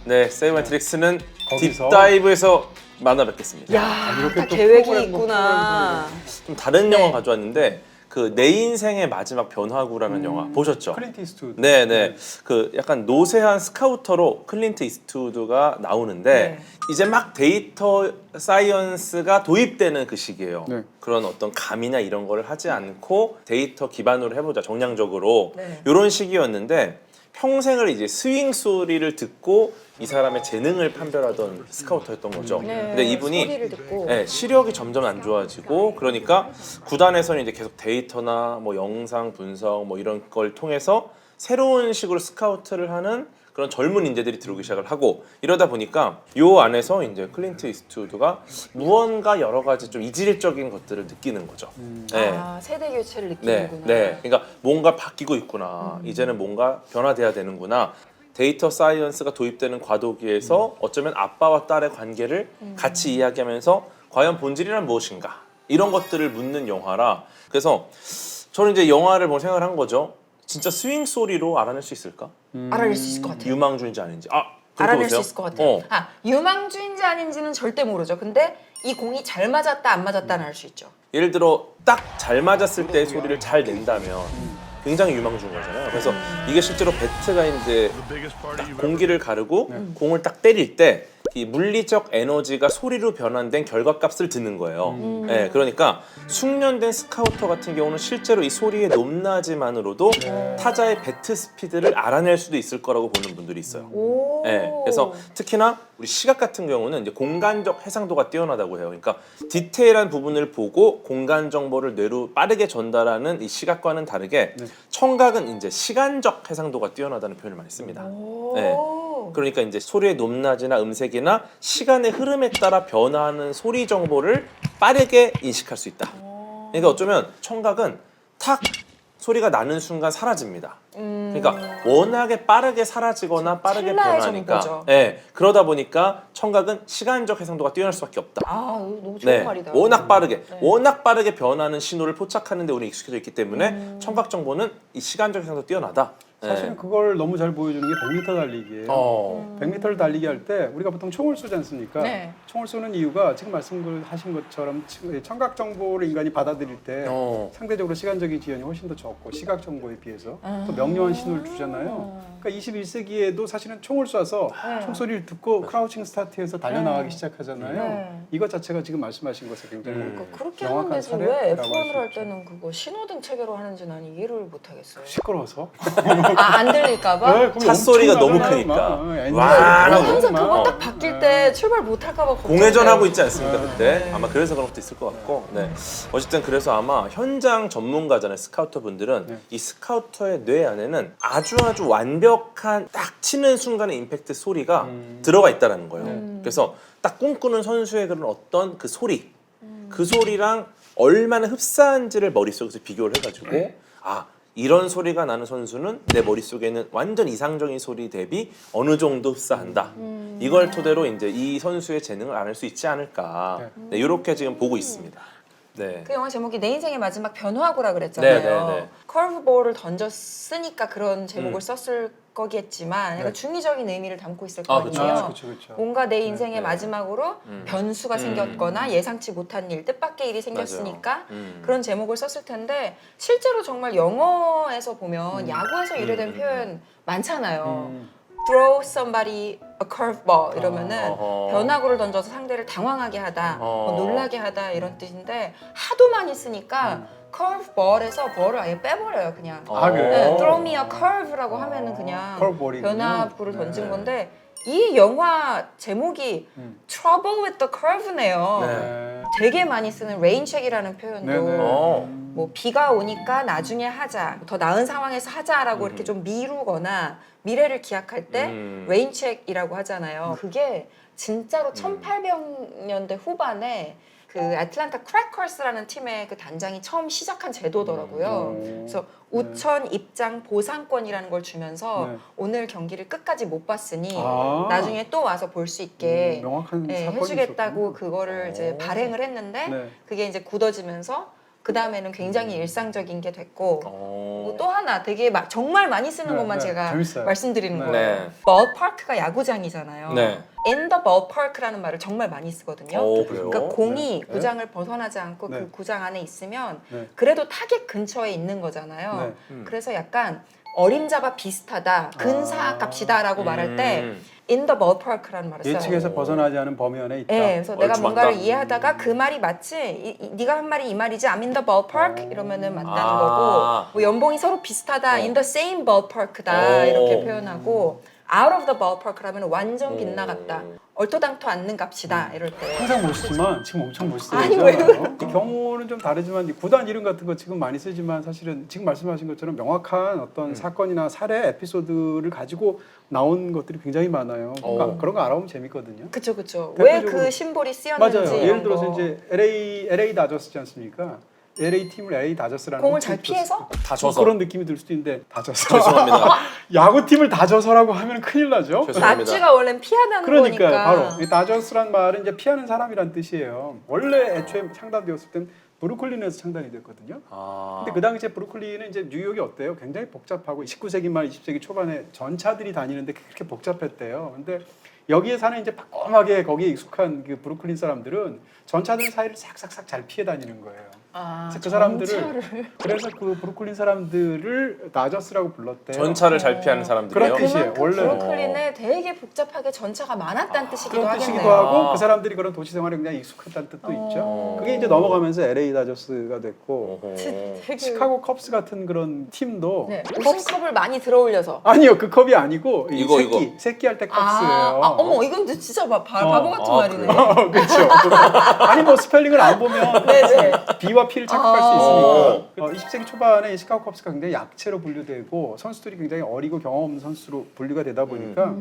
네, 세이버 매트릭스는 거기서? 딥다이브에서 만나 뵙겠습니다. 야, 이렇게 다 또 계획이 프로그램 있구나. 좀 다른 네. 영화 가져왔는데 그 내 인생의 마지막 변화구라는 영화 보셨죠? 클린트 이스트우드. 네네. 그 약간 노세한 스카우터로 클린트 이스트우드가 나오는데 네. 이제 막 데이터 사이언스가 도입되는 그 시기예요. 네. 그런 어떤 감이나 이런 거를 하지 않고 데이터 기반으로 해보자, 정량적으로. 네. 이런 시기였는데 평생을 이제 스윙 소리를 듣고 이 사람의 재능을 판별하던 스카우터였던 거죠. 네, 근데 이분이 소리를 듣고 네, 시력이 점점 안 좋아지고 그러니까 구단에서는 이제 계속 데이터나 뭐 영상 분석 뭐 이런 걸 통해서 새로운 식으로 스카우트를 하는 그런 젊은 인재들이 들어오기 시작을 하고 이러다 보니까 요 안에서 이제 클린트 이스트우드가 무언가 여러 가지 좀 이질적인 것들을 느끼는 거죠. 네. 아, 세대 교체를 네, 느끼는구나. 네. 그러니까 뭔가 바뀌고 있구나. 이제는 뭔가 변화돼야 되는구나. 데이터 사이언스가 도입되는 과도기에서 어쩌면 아빠와 딸의 관계를 같이 이야기하면서 과연 본질이란 무엇인가 이런 것들을 묻는 영화라. 그래서 저는 이제 영화를 보고 생각을 한 거죠. 진짜 스윙 소리로 알아낼 수 있을까? 알아낼 수 있을 것 같아요. 유망주인지 아닌지. 알아낼 보세요. 수 있을 것 같아요. 어. 유망주인지 아닌지는 절대 모르죠. 근데 이 공이 잘 맞았다 안 맞았다는 알 수 있죠. 예를 들어 딱 잘 맞았을 때의 소리를 잘 낸다면 굉장히 유망주인 거잖아요. 그래서 이게 실제로 배트가 이제 딱 공기를 가르고 공을 딱 때릴 때 이 물리적 에너지가 소리로 변환된 결과값을 듣는 거예요. 네, 그러니까 숙련된 스카우터 같은 경우는 실제로 이 소리의 높낮이만으로도 타자의 배트 스피드를 알아낼 수도 있을 거라고 보는 분들이 있어요. 오. 네, 그래서 특히나 우리 시각 같은 경우는 이제 공간적 해상도가 뛰어나다고 해요. 그러니까 디테일한 부분을 보고 공간 정보를 뇌로 빠르게 전달하는 이 시각과는 다르게 청각은 이제 시간적 해상도가 뛰어나다는 표현을 많이 씁니다. 오. 네. 그러니까 이제 소리의 높낮이나 음색이나 시간의 흐름에 따라 변화하는 소리 정보를 빠르게 인식할 수 있다. 그러니까 어쩌면 청각은 탁 소리가 나는 순간 사라집니다. 그러니까 워낙에 빠르게 사라지거나 빠르게 찰나의 변하니까, 정보죠. 네, 그러다 보니까 청각은 시간적 해상도가 뛰어날 수밖에 없다. 아, 너무 좋은 말이다. 워낙 빠르게, 네. 워낙 빠르게 변하는 신호를 포착하는데 우리 익숙해져 있기 때문에 청각 정보는 이 시간적 해상도 뛰어나다. 사실은 그걸 너무 잘 보여주는 게 100m 달리기예요. 100m를 달리기 할 때 우리가 보통 총을 쏘지 않습니까? 네. 총을 쏘는 이유가 지금 말씀하신 것처럼 청각 정보를 인간이 받아들일 때 상대적으로 시간적인 지연이 훨씬 더 적고 시각 정보에 비해서 또 명료한 신호를 주잖아요. 그러니까 21세기에도 사실은 총을 쏴서 총소리를 듣고 크라우칭 스타트해서 달려나가기 시작하잖아요. 네. 이것 자체가 지금 말씀하신 것에 굉장히 그렇게 명확한 하는 데서 사례라고 왜 할수 F1을 할 있죠. 때는 그거 신호등 체계로 하는지 난 이해를 못 하겠어요. 시끄러워서 안 들릴까봐? 차 소리가 너무 크니까. 와, 난 항상 그거 딱 바뀔 때 출발 못 할까봐 공회전하고 있지 않습니까 그때? 아마 그래서 그런 것도 있을 것 같고. 네. 어쨌든 그래서 아마 현장 전문가잖아요 스카우터 분들은 이 스카우터의 뇌 안에는 아주 완벽한 딱 치는 순간의 임팩트 소리가 들어가 있다는 거예요. 그래서 딱 꿈꾸는 선수의 그런 어떤 그 소리, 그 소리랑 얼마나 흡사한지를 머릿속에서 비교를 해가지고 이런 소리가 나는 선수는 내 머릿속에는 완전 이상적인 소리 대비 어느 정도 흡사한다. 이걸 토대로 이제 이 선수의 재능을 알을 수 있지 않을까. 네, 이렇게 지금 보고 있습니다. 네. 그 영화 제목이 내 인생의 마지막 변화구라 그랬잖아요. 네. 커브볼을 던졌으니까 그런 제목을 썼을 거겠지만 약간 중의적인 의미를 담고 있을 거 그쵸. 아니에요. 그렇죠. 뭔가 내 인생의 네. 마지막으로 변수가 생겼거나 예상치 못한 일, 뜻밖의 일이 생겼으니까 그런 제목을 썼을 텐데 실제로 정말 영어에서 보면 야구에서 유래된 표현 많잖아요. Throw somebody a curveball 이러면은 변화구를 던져서 상대를 당황하게 하다, 놀라게 하다 이런 뜻인데 하도 많이 쓰니까 curveball에서 ball을 아예 빼버려요 그냥. 그래요? 네, throw me a curve라고 하면은 그냥 curveball이군요. 변화구를 네. 던진 건데 이 영화 제목이 Trouble with the Curve네요. 네. 되게 많이 쓰는 레인책이라는 표현도 네네. 뭐 비가 오니까 나중에 하자, 더 나은 상황에서 하자라고 이렇게 좀 미루거나 미래를 기약할 때 레인책이라고 하잖아요. 그게 진짜로 1800년대 후반에 그 애틀랜타 크래커스라는 팀의 그 단장이 처음 시작한 제도더라고요. 그래서 우천 입장 보상권이라는 걸 주면서 네. 오늘 경기를 끝까지 못 봤으니 아. 나중에 또 와서 볼 수 있게 명확한 사건이 해주겠다고 있었군요. 그거를 이제 발행을 했는데 네. 그게 이제 굳어지면서 그 다음에는 굉장히 일상적인 게 됐고 어. 또 하나 되게 정말 많이 쓰는 네, 것만 네. 제가 재밌어요. 말씀드리는 네. 거예요. 네. ballpark가 야구장이잖아요. 네. in the ballpark라는 말을 정말 많이 쓰거든요. 그래요? 그러니까 공이 네. 구장을 벗어나지 않고 네. 그 구장 안에 있으면 네. 그래도 타겟 근처에 있는 거잖아요. 네. 그래서 약간 어림잡아 비슷하다, 근사값이다라고 말할 때 in the ballpark라는 말을 써요. 예측에서 벗어나지 않은 범위 안에 있다. 네, 그래서 내가 얼추 뭔가를 맞다. 이해하다가 그 말이 맞지? 네가 한 말이 이 말이지? I'm in the ballpark? 이러면은 맞다는 아. 거고 뭐 연봉이 서로 비슷하다, in the same ballpark다 이렇게 표현하고 out of the ballpark라면 완전 빗나갔다, 얼토당토 않는 값이다 이럴 때. 항상 멋있지만 지금 엄청 아니, 왜 멋있어요. 이 경우는 좀 다르지만 이 구단 이름 같은 거 지금 많이 쓰지만 사실은 지금 말씀하신 것처럼 명확한 어떤 사건이나 사례 에피소드를 가지고 나온 것들이 굉장히 많아요. 그러니까 그런 거 알아보면 재밌거든요. 그쵸 그쵸. 왜 대표적으로- 그 심볼이 쓰였는지 맞아요. 예를 이런 들어서 거. 이제 LA 다저스지 않습니까? LA 팀을 LA 다저스라는 공을 거 잘 피해서? 다 져서. 그런 느낌이 들 수도 있는데 다져서 죄송합니다. 야구팀을 다져서라고 하면 큰일 나죠. 죄송합니다. 낫지가 원래는 피하는 그러니까 거니까. 바로 이 다저스란 말은 이제 피하는 사람이란 뜻이에요. 원래 애초에 창단되었을 땐 브루클린에서 창단이 됐거든요. 아. 근데 그 당시에 브루클린은 이제 뉴욕이 어때요? 굉장히 복잡하고 19세기 말 20세기 초반에 전차들이 다니는데 그렇게 복잡했대요. 근데 여기에 사는 이제 바꼼하게 거기에 익숙한 그 브루클린 사람들은 전차들 사이를 싹싹싹 잘 피해 다니는 거예요. 아, 그래서 그 사람들을 전차를. 그래서 그 브루클린 사람들을 다저스라고 불렀대요. 전차를 잘 피하는 사람들이요. 그런 뜻이에요. 그만큼 원래. 브루클린에 되게 복잡하게 전차가 많았다는 뜻이기도 그런 하겠네요. 뜻이기도 하고 아. 그 사람들이 그런 도시 생활에 굉장히 익숙하다는 뜻도 있죠. 어. 그게 이제 넘어가면서 LA 다저스가 됐고 되게 시카고 컵스 같은 그런 팀도 네, 우승컵을 많이 들어올려서. 아니요 그 컵이 아니고 이 이거, 새끼 할 때 컵스예요. 어머 이건 진짜 바보 같은 말이네. 그렇죠. 아니 뭐 스펠링을 안 보면 네네. B와 P를 착각할 수 아. 있으니까 20세기 초반에 이 시카고 컵스가 굉장히 약체로 분류되고 선수들이 굉장히 어리고 경험 없는 선수로 분류가 되다 보니까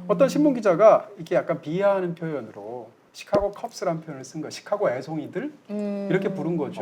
어떤 신문 기자가 이렇게 약간 비하하는 표현으로 시카고 컵스라는 표현을 쓴 거야. 시카고 애송이들 이렇게 부른 거죠.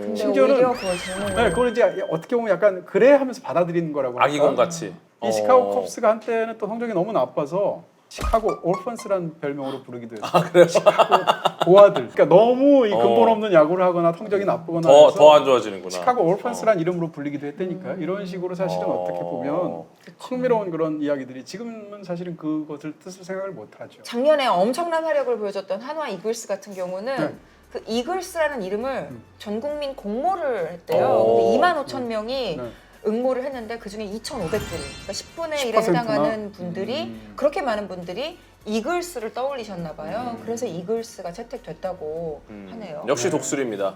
근데 심지어는- 오히려 그걸 재능을. 네, 그걸 이제 어떻게 보면 약간 그래 하면서 받아들이는 거라고 할까? 아기공 같이. 이 시카고 컵스가 한때는 또 성적이 너무 나빠서 시카고 올펀스라는 별명으로 부르기도 했어요. 아, 그래요? 시카고 고아들. 그러니까 너무 이 근본 없는 야구를 하거나 성적이 나쁘거나 해서 더 안 좋아지는구나. 시카고 올펀스라는 이름으로 불리기도 했다니까. 이런 식으로 사실은 어떻게 보면 흥미로운 그런 이야기들이 지금은 사실은 그것을 뜻을 생각을 못 하죠. 작년에 엄청난 활약을 보여줬던 한화 이글스 같은 경우는 네. 그 이글스라는 이름을 전 국민 공모를 했대요. 근데 2만 5천 명이 네. 응모를 했는데 그 중에 2,500분, 그러니까 10분의 1에 10% 나? 해당하는 분들이 그렇게 많은 분들이 이글스를 떠올리셨나 봐요. 그래서 이글스가 채택됐다고 하네요. 역시 독수리입니다.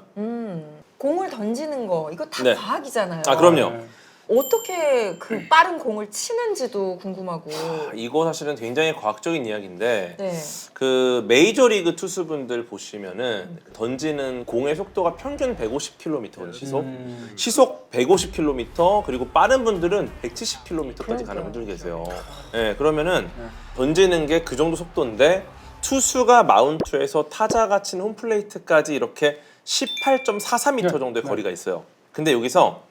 공을 던지는 거 이거 다 네. 과학이잖아요. 아, 그럼요. 네. 어떻게 그 빠른 공을 치는지도 궁금하고. 이거 사실은 굉장히 과학적인 이야기인데 네. 그 메이저리그 투수분들 보시면은 던지는 공의 속도가 평균 150km거든요. 시속 150km, 그리고 빠른 분들은 170km까지 가는 분들 계세요. 네, 그러면은 던지는 게 그 정도 속도인데 투수가 마운트에서 타자가 친 홈플레이트까지 이렇게 18.44m 정도의 거리가 있어요. 근데 여기서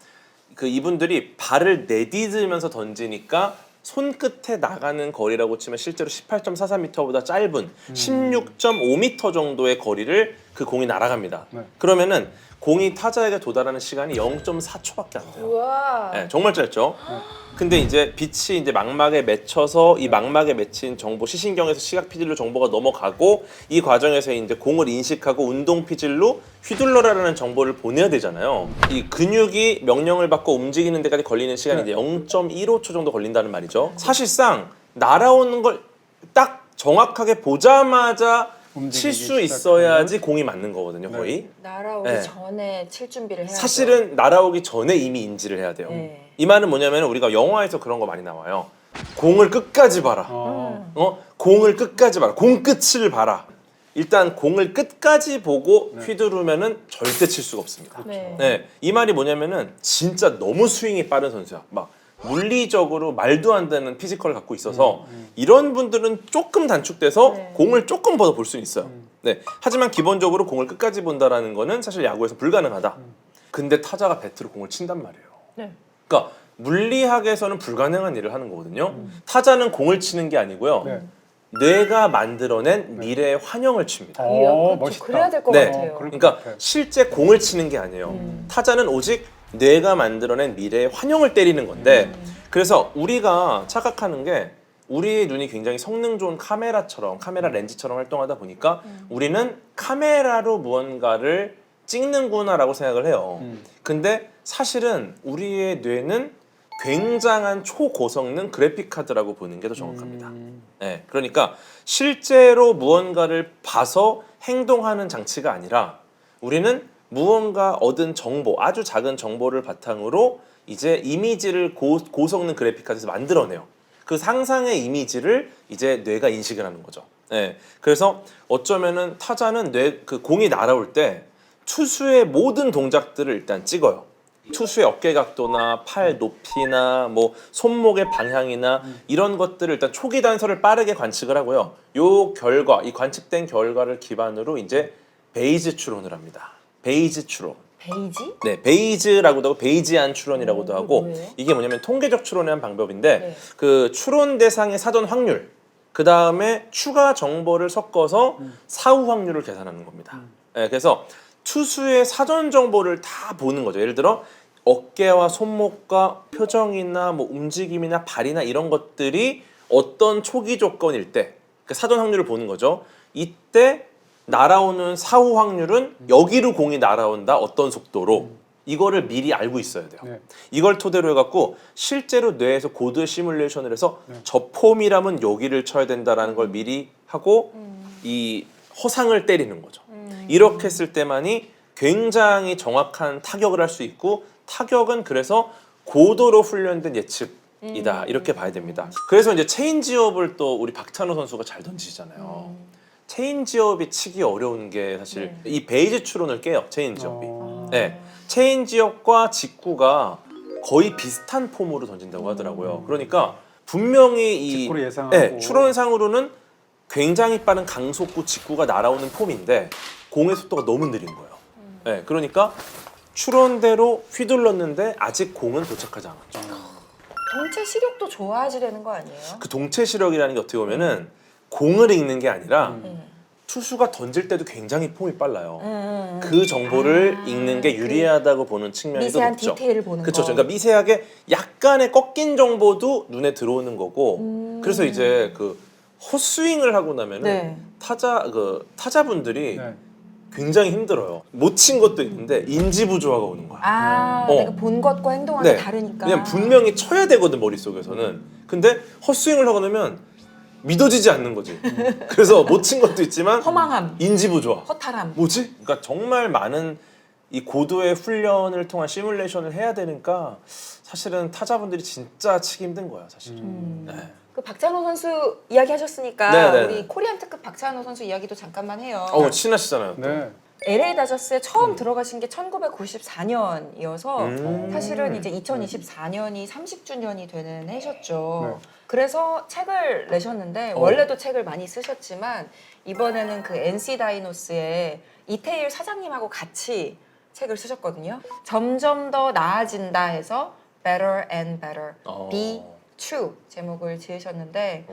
그 이분들이 발을 내디디면서 던지니까 손끝에 나가는 거리라고 치면 실제로 18.44m보다 짧은 16.5m 정도의 거리를 그 공이 날아갑니다. 네. 그러면은 공이 타자에게 도달하는 시간이 0.4초밖에 안 돼요. 우와. 네, 정말 짧죠. 근데 이제 빛이 이제 망막에 맺혀서 이 망막에 맺힌 정보, 시신경에서 시각 피질로 정보가 넘어가고 이 과정에서 이제 공을 인식하고 운동 피질로 휘둘러라라는 정보를 보내야 되잖아요. 이 근육이 명령을 받고 움직이는 데까지 걸리는 시간이 이제 0.15초 정도 걸린다는 말이죠. 사실상 날아오는 걸 딱 정확하게 보자마자 칠 수 있어야지 공이 맞는 거거든요, 거의. 날아오기 네. 전에 칠 준비를 해야죠. 사실은 날아오기 전에 이미 인지를 해야 돼요. 네. 이 말은 뭐냐면 우리가 영화에서 그런 거 많이 나와요. 공을 끝까지 봐라. 공을 끝까지 봐라. 공 끝을 봐라. 일단 공을 끝까지 보고 휘두르면은 절대 칠 수가 없습니다. 네. 네, 이 말이 뭐냐면은 진짜 너무 스윙이 빠른 선수야. 막 물리적으로 말도 안 되는 피지컬을 갖고 있어서 이런 분들은 조금 단축돼서 네. 공을 조금 더 볼 수 있어요. 네, 하지만 기본적으로 공을 끝까지 본다라는 거는 사실 야구에서 불가능하다. 근데 타자가 배트로 공을 친단 말이에요. 네. 그러니까 물리학에서는 불가능한 일을 하는 거거든요. 타자는 공을 치는 게 아니고요. 네. 뇌가 만들어낸 미래의 환영을 칩니다. 그렇죠. 멋있다. 그래야 될 것 네. 같아요. 그럴 것 그러니까 같아. 실제 공을 치는 게 아니에요. 타자는 오직 뇌가 만들어낸 미래의 환영을 때리는 건데 그래서 우리가 착각하는 게 우리의 눈이 굉장히 성능 좋은 카메라처럼 카메라 렌즈처럼 활동하다 보니까 우리는 카메라로 무언가를 찍는구나라고 생각을 해요. 근데 사실은 우리의 뇌는 굉장한 초고성능 그래픽 카드라고 보는 게 더 정확합니다. 네, 그러니까 실제로 무언가를 봐서 행동하는 장치가 아니라 우리는 무언가 얻은 정보, 아주 작은 정보를 바탕으로 이제 이미지를 고성능 그래픽 카드에서 만들어내요. 그 상상의 이미지를 이제 뇌가 인식을 하는 거죠. 네, 그래서 어쩌면은 타자는 그 공이 날아올 때 투수의 모든 동작들을 일단 찍어요. 투수의 어깨 각도나 팔 높이나 뭐 손목의 방향이나 이런 것들을 일단 초기 단서를 빠르게 관측을 하고요. 요 결과, 이 관측된 결과를 기반으로 이제 베이즈 추론을 합니다. 베이즈 추론. 베이지? 네, 베이즈라고도 하고 베이지안 추론이라고도 하고 뭐예요? 이게 뭐냐면 통계적 추론의 한 방법인데 네. 그 추론 대상의 사전 확률 그 다음에 추가 정보를 섞어서 사후 확률을 계산하는 겁니다. 네, 그래서 투수의 사전 정보를 다 보는 거죠. 예를 들어 어깨와 손목과 표정이나 뭐 움직임이나 발이나 이런 것들이 어떤 초기 조건일 때 그 사전 확률을 보는 거죠. 이때 날아오는 사후 확률은 여기로 공이 날아온다 어떤 속도로 이거를 미리 알고 있어야 돼요. 네. 이걸 토대로 해갖고 실제로 뇌에서 고도의 시뮬레이션을 해서 저 폼이라면 여기를 쳐야 된다라는 걸 미리 하고 이 허상을 때리는 거죠. 이렇게 했을 때만이 굉장히 정확한 타격을 할 수 있고 타격은 그래서 고도로 훈련된 예측이다 이렇게 봐야 됩니다. 그래서 이제 체인지업을 또 우리 박찬호 선수가 잘 던지잖아요. 체인지업이 치기 어려운 게 사실 이 베이즈 추론을 깨요. 체인지업이. 네, 체인지업과 직구가 거의 비슷한 폼으로 던진다고 하더라고요. 그러니까 분명히 이 직구를 예상하고. 네, 추론상으로는 굉장히 빠른 강속구 직구가 날아오는 폼인데 공의 속도가 너무 느린 거예요. 네, 그러니까 추론대로 휘둘렀는데 아직 공은 도착하지 않았죠. 동체 시력도 좋아지려는 거 아니에요? 그 동체 시력이라는 게 어떻게 보면은 공을 읽는 게 아니라 투수가 던질 때도 굉장히 폼이 빨라요. 그 정보를 읽는 게 유리하다고 보는 측면이 더 미세한 높죠. 디테일을 보는 그렇죠. 거. 그러니까 미세하게 약간의 꺾인 정보도 눈에 들어오는 거고. 그래서 이제 그 헛스윙을 하고 나면은 네. 타자분들이 네. 굉장히 힘들어요. 못 친 것도 있는데 인지 부조화가 오는 거야. 아, 어. 내가 본 것과 행동하는 게 네. 다르니까. 그냥 분명히 쳐야 되거든 머릿속에서는. 근데 헛스윙을 하고 나면 믿어지지 않는 거지. 그래서 못 친 것도 있지만 허망함, 인지 부조화. 허탈함. 뭐지? 그러니까 정말 많은 이 고도의 훈련을 통한 시뮬레이션을 해야 되니까 사실은 타자분들이 진짜 치기 힘든 거야 사실. 네. 그 박찬호 선수 이야기 하셨으니까 네. 우리 코리안 특급 박찬호 선수 이야기도 잠깐만 해요. 친하시잖아요. 또. 네. LA 다저스에 처음 들어가신 게 1994년이어서 사실은 이제 2024년이 30주년이 되는 해셨죠. 네. 그래서 책을 내셨는데 원래도 책을 많이 쓰셨지만 이번에는 그 NC 다이노스의 이태일 사장님하고 같이 책을 쓰셨거든요. 점점 더 나아진다 해서 Better and Better, Be True 제목을 지으셨는데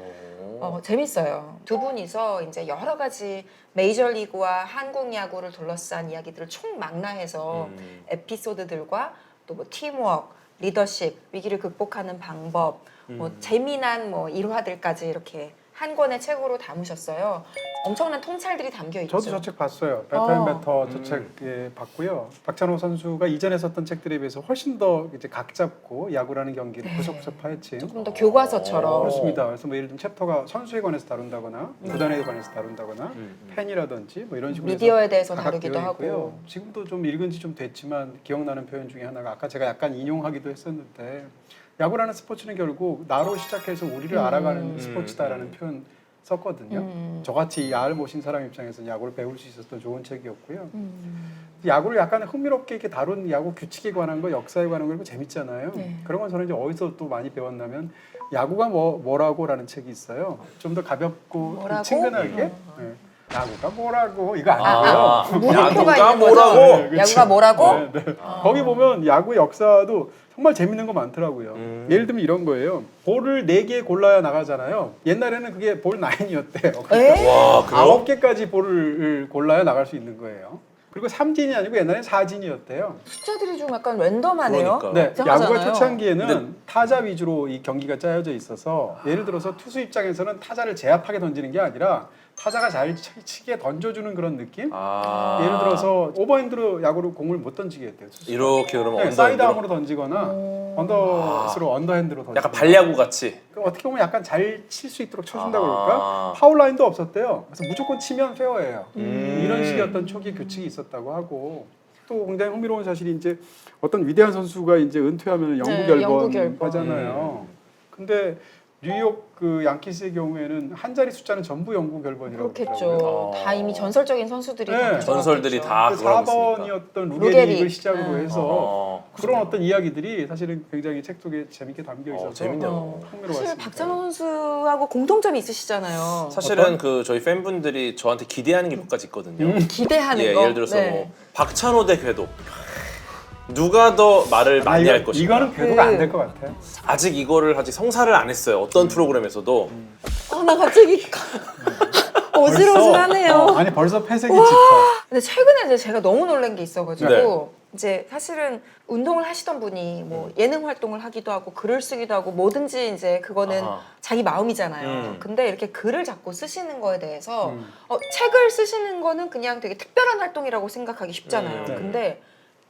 재밌어요. 두 분이서 이제 여러 가지 메이저리그와 한국 야구를 둘러싼 이야기들을 총망라해서 에피소드들과 또 뭐 팀워크, 리더십, 위기를 극복하는 방법, 뭐 재미난 뭐 일화들까지 이렇게 한 권의 책으로 담으셨어요. 엄청난 통찰들이 담겨 있죠. 저도 저 책 봤어요. 베터 앤 베터 저 책 봤고요. 박찬호 선수가 이전에 썼던 책들에 비해서 훨씬 더 이제 각 잡고 야구라는 경기를 구석구석 파헤친. 조금 더 교과서처럼. 그렇습니다. 그래서 뭐 예를 들면 챕터가 선수에 관해서 다룬다거나 구단에 관해서 다룬다거나 팬이라든지 뭐 이런 식으로 미디어에 대해서 각각 다루기도 되어 있고요. 하고. 지금도 좀 읽은 지 좀 됐지만 기억나는 표현 중에 하나가 아까 제가 약간 인용하기도 했었는데 야구라는 스포츠는 결국 나로 시작해서 우리를 알아가는 스포츠다라는 표현 썼거든요. 저같이 야를 모신 사람 입장에서 야구를 배울 수 있었던 좋은 책이었고요. 야구를 약간 흥미롭게 이렇게 다룬 야구 규칙에 관한 거, 역사에 관한 거 이런 거 재밌잖아요. 네. 그런 건 저는 이제 어디서 또 많이 배웠냐면 야구가 뭐라고라는 책이 있어요. 좀 더 가볍고 뭐라고? 친근하게. 네. 야구가 뭐라고 이거 아니고요. 물음표가 야구가 있는 거죠? 뭐라고? 네, 그렇죠. 야구가 뭐라고? 네, 네. 거기 보면 야구 역사도 정말 재밌는 거 많더라고요. 예를 들면 이런 거예요. 볼을 4개 골라야 나가잖아요. 옛날에는 그게 볼 9이었대요. 에? 와, 그래요? 9개까지 볼을 골라야 나갈 수 있는 거예요. 그리고 3진이 아니고 옛날엔 4진이었대요. 숫자들이 좀 약간 랜덤하네요. 그러니까. 네, 이상하잖아요. 야구가 초창기에는 타자 위주로 이 경기가 짜여져 있어서 예를 들어서 투수 입장에서는 타자를 제압하게 던지는 게 아니라 타자가 잘 치게 던져주는 그런 느낌? 아. 예를 들어서 오버핸드로 야구로 공을 못 던지게 했대요. 투수가. 이렇게 그러면 네, 사이드암으로 언더핸드로 던지거나 언더스로 언더핸드로 던지거나 약간 발야구 같이. 그럼 어떻게 보면 약간 잘 칠 수 있도록 쳐준다 아. 그럴까? 파울 라인도 없었대요. 그래서 무조건 치면 페어예요. 음. 이런 식의 어떤 초기 규칙이 있었다고 하고 또 굉장히 흥미로운 사실이 이제 어떤 위대한 선수가 이제 은퇴하면 영구 네, 결번 영구 결번. 하잖아요. 근데 뉴욕 그 양키스의 경우에는 한 자리 숫자는 전부 영구 결번이라고 그렇겠죠. 그러더라고요. 다 이미 전설적인 선수들이 네. 다 전설들이 들어갔겠죠. 다 그 그걸 하고 있으니까. 4번이었던 루게릭. 루게릭을 시작으로 네. 해서 그런 어떤 이야기들이 사실은 굉장히 책 속에 재밌게 담겨 있어서 재밌네요. 사실 흥미로웠습니다. 박찬호 선수하고 공통점이 있으시잖아요. 사실은 그 저희 팬분들이 저한테 기대하는 게 몇 가지 있거든요. 기대하는 예, 거. 예를 들어서 네. 뭐 박찬호 대 궤도. 누가 더 말을 많이 할 것인가. 이거는 궤도가 그- 안 될 것 같아요. 아직 이거를 아직 성사를 안 했어요. 어떤 프로그램에서도. 나 갑자기 어질어질하네요. 아니 벌써 폐색이 짙어. 근데 최근에 이제 제가 너무 놀란 게 있어가지고 네. 이제 사실은 운동을 하시던 분이 뭐 예능 활동을 하기도 하고 글을 쓰기도 하고 뭐든지 이제 그거는 아하. 자기 마음이잖아요. 음. 근데 이렇게 글을 자꾸 쓰시는 거에 대해서 책을 쓰시는 거는 그냥 되게 특별한 활동이라고 생각하기 쉽잖아요. 네. 근데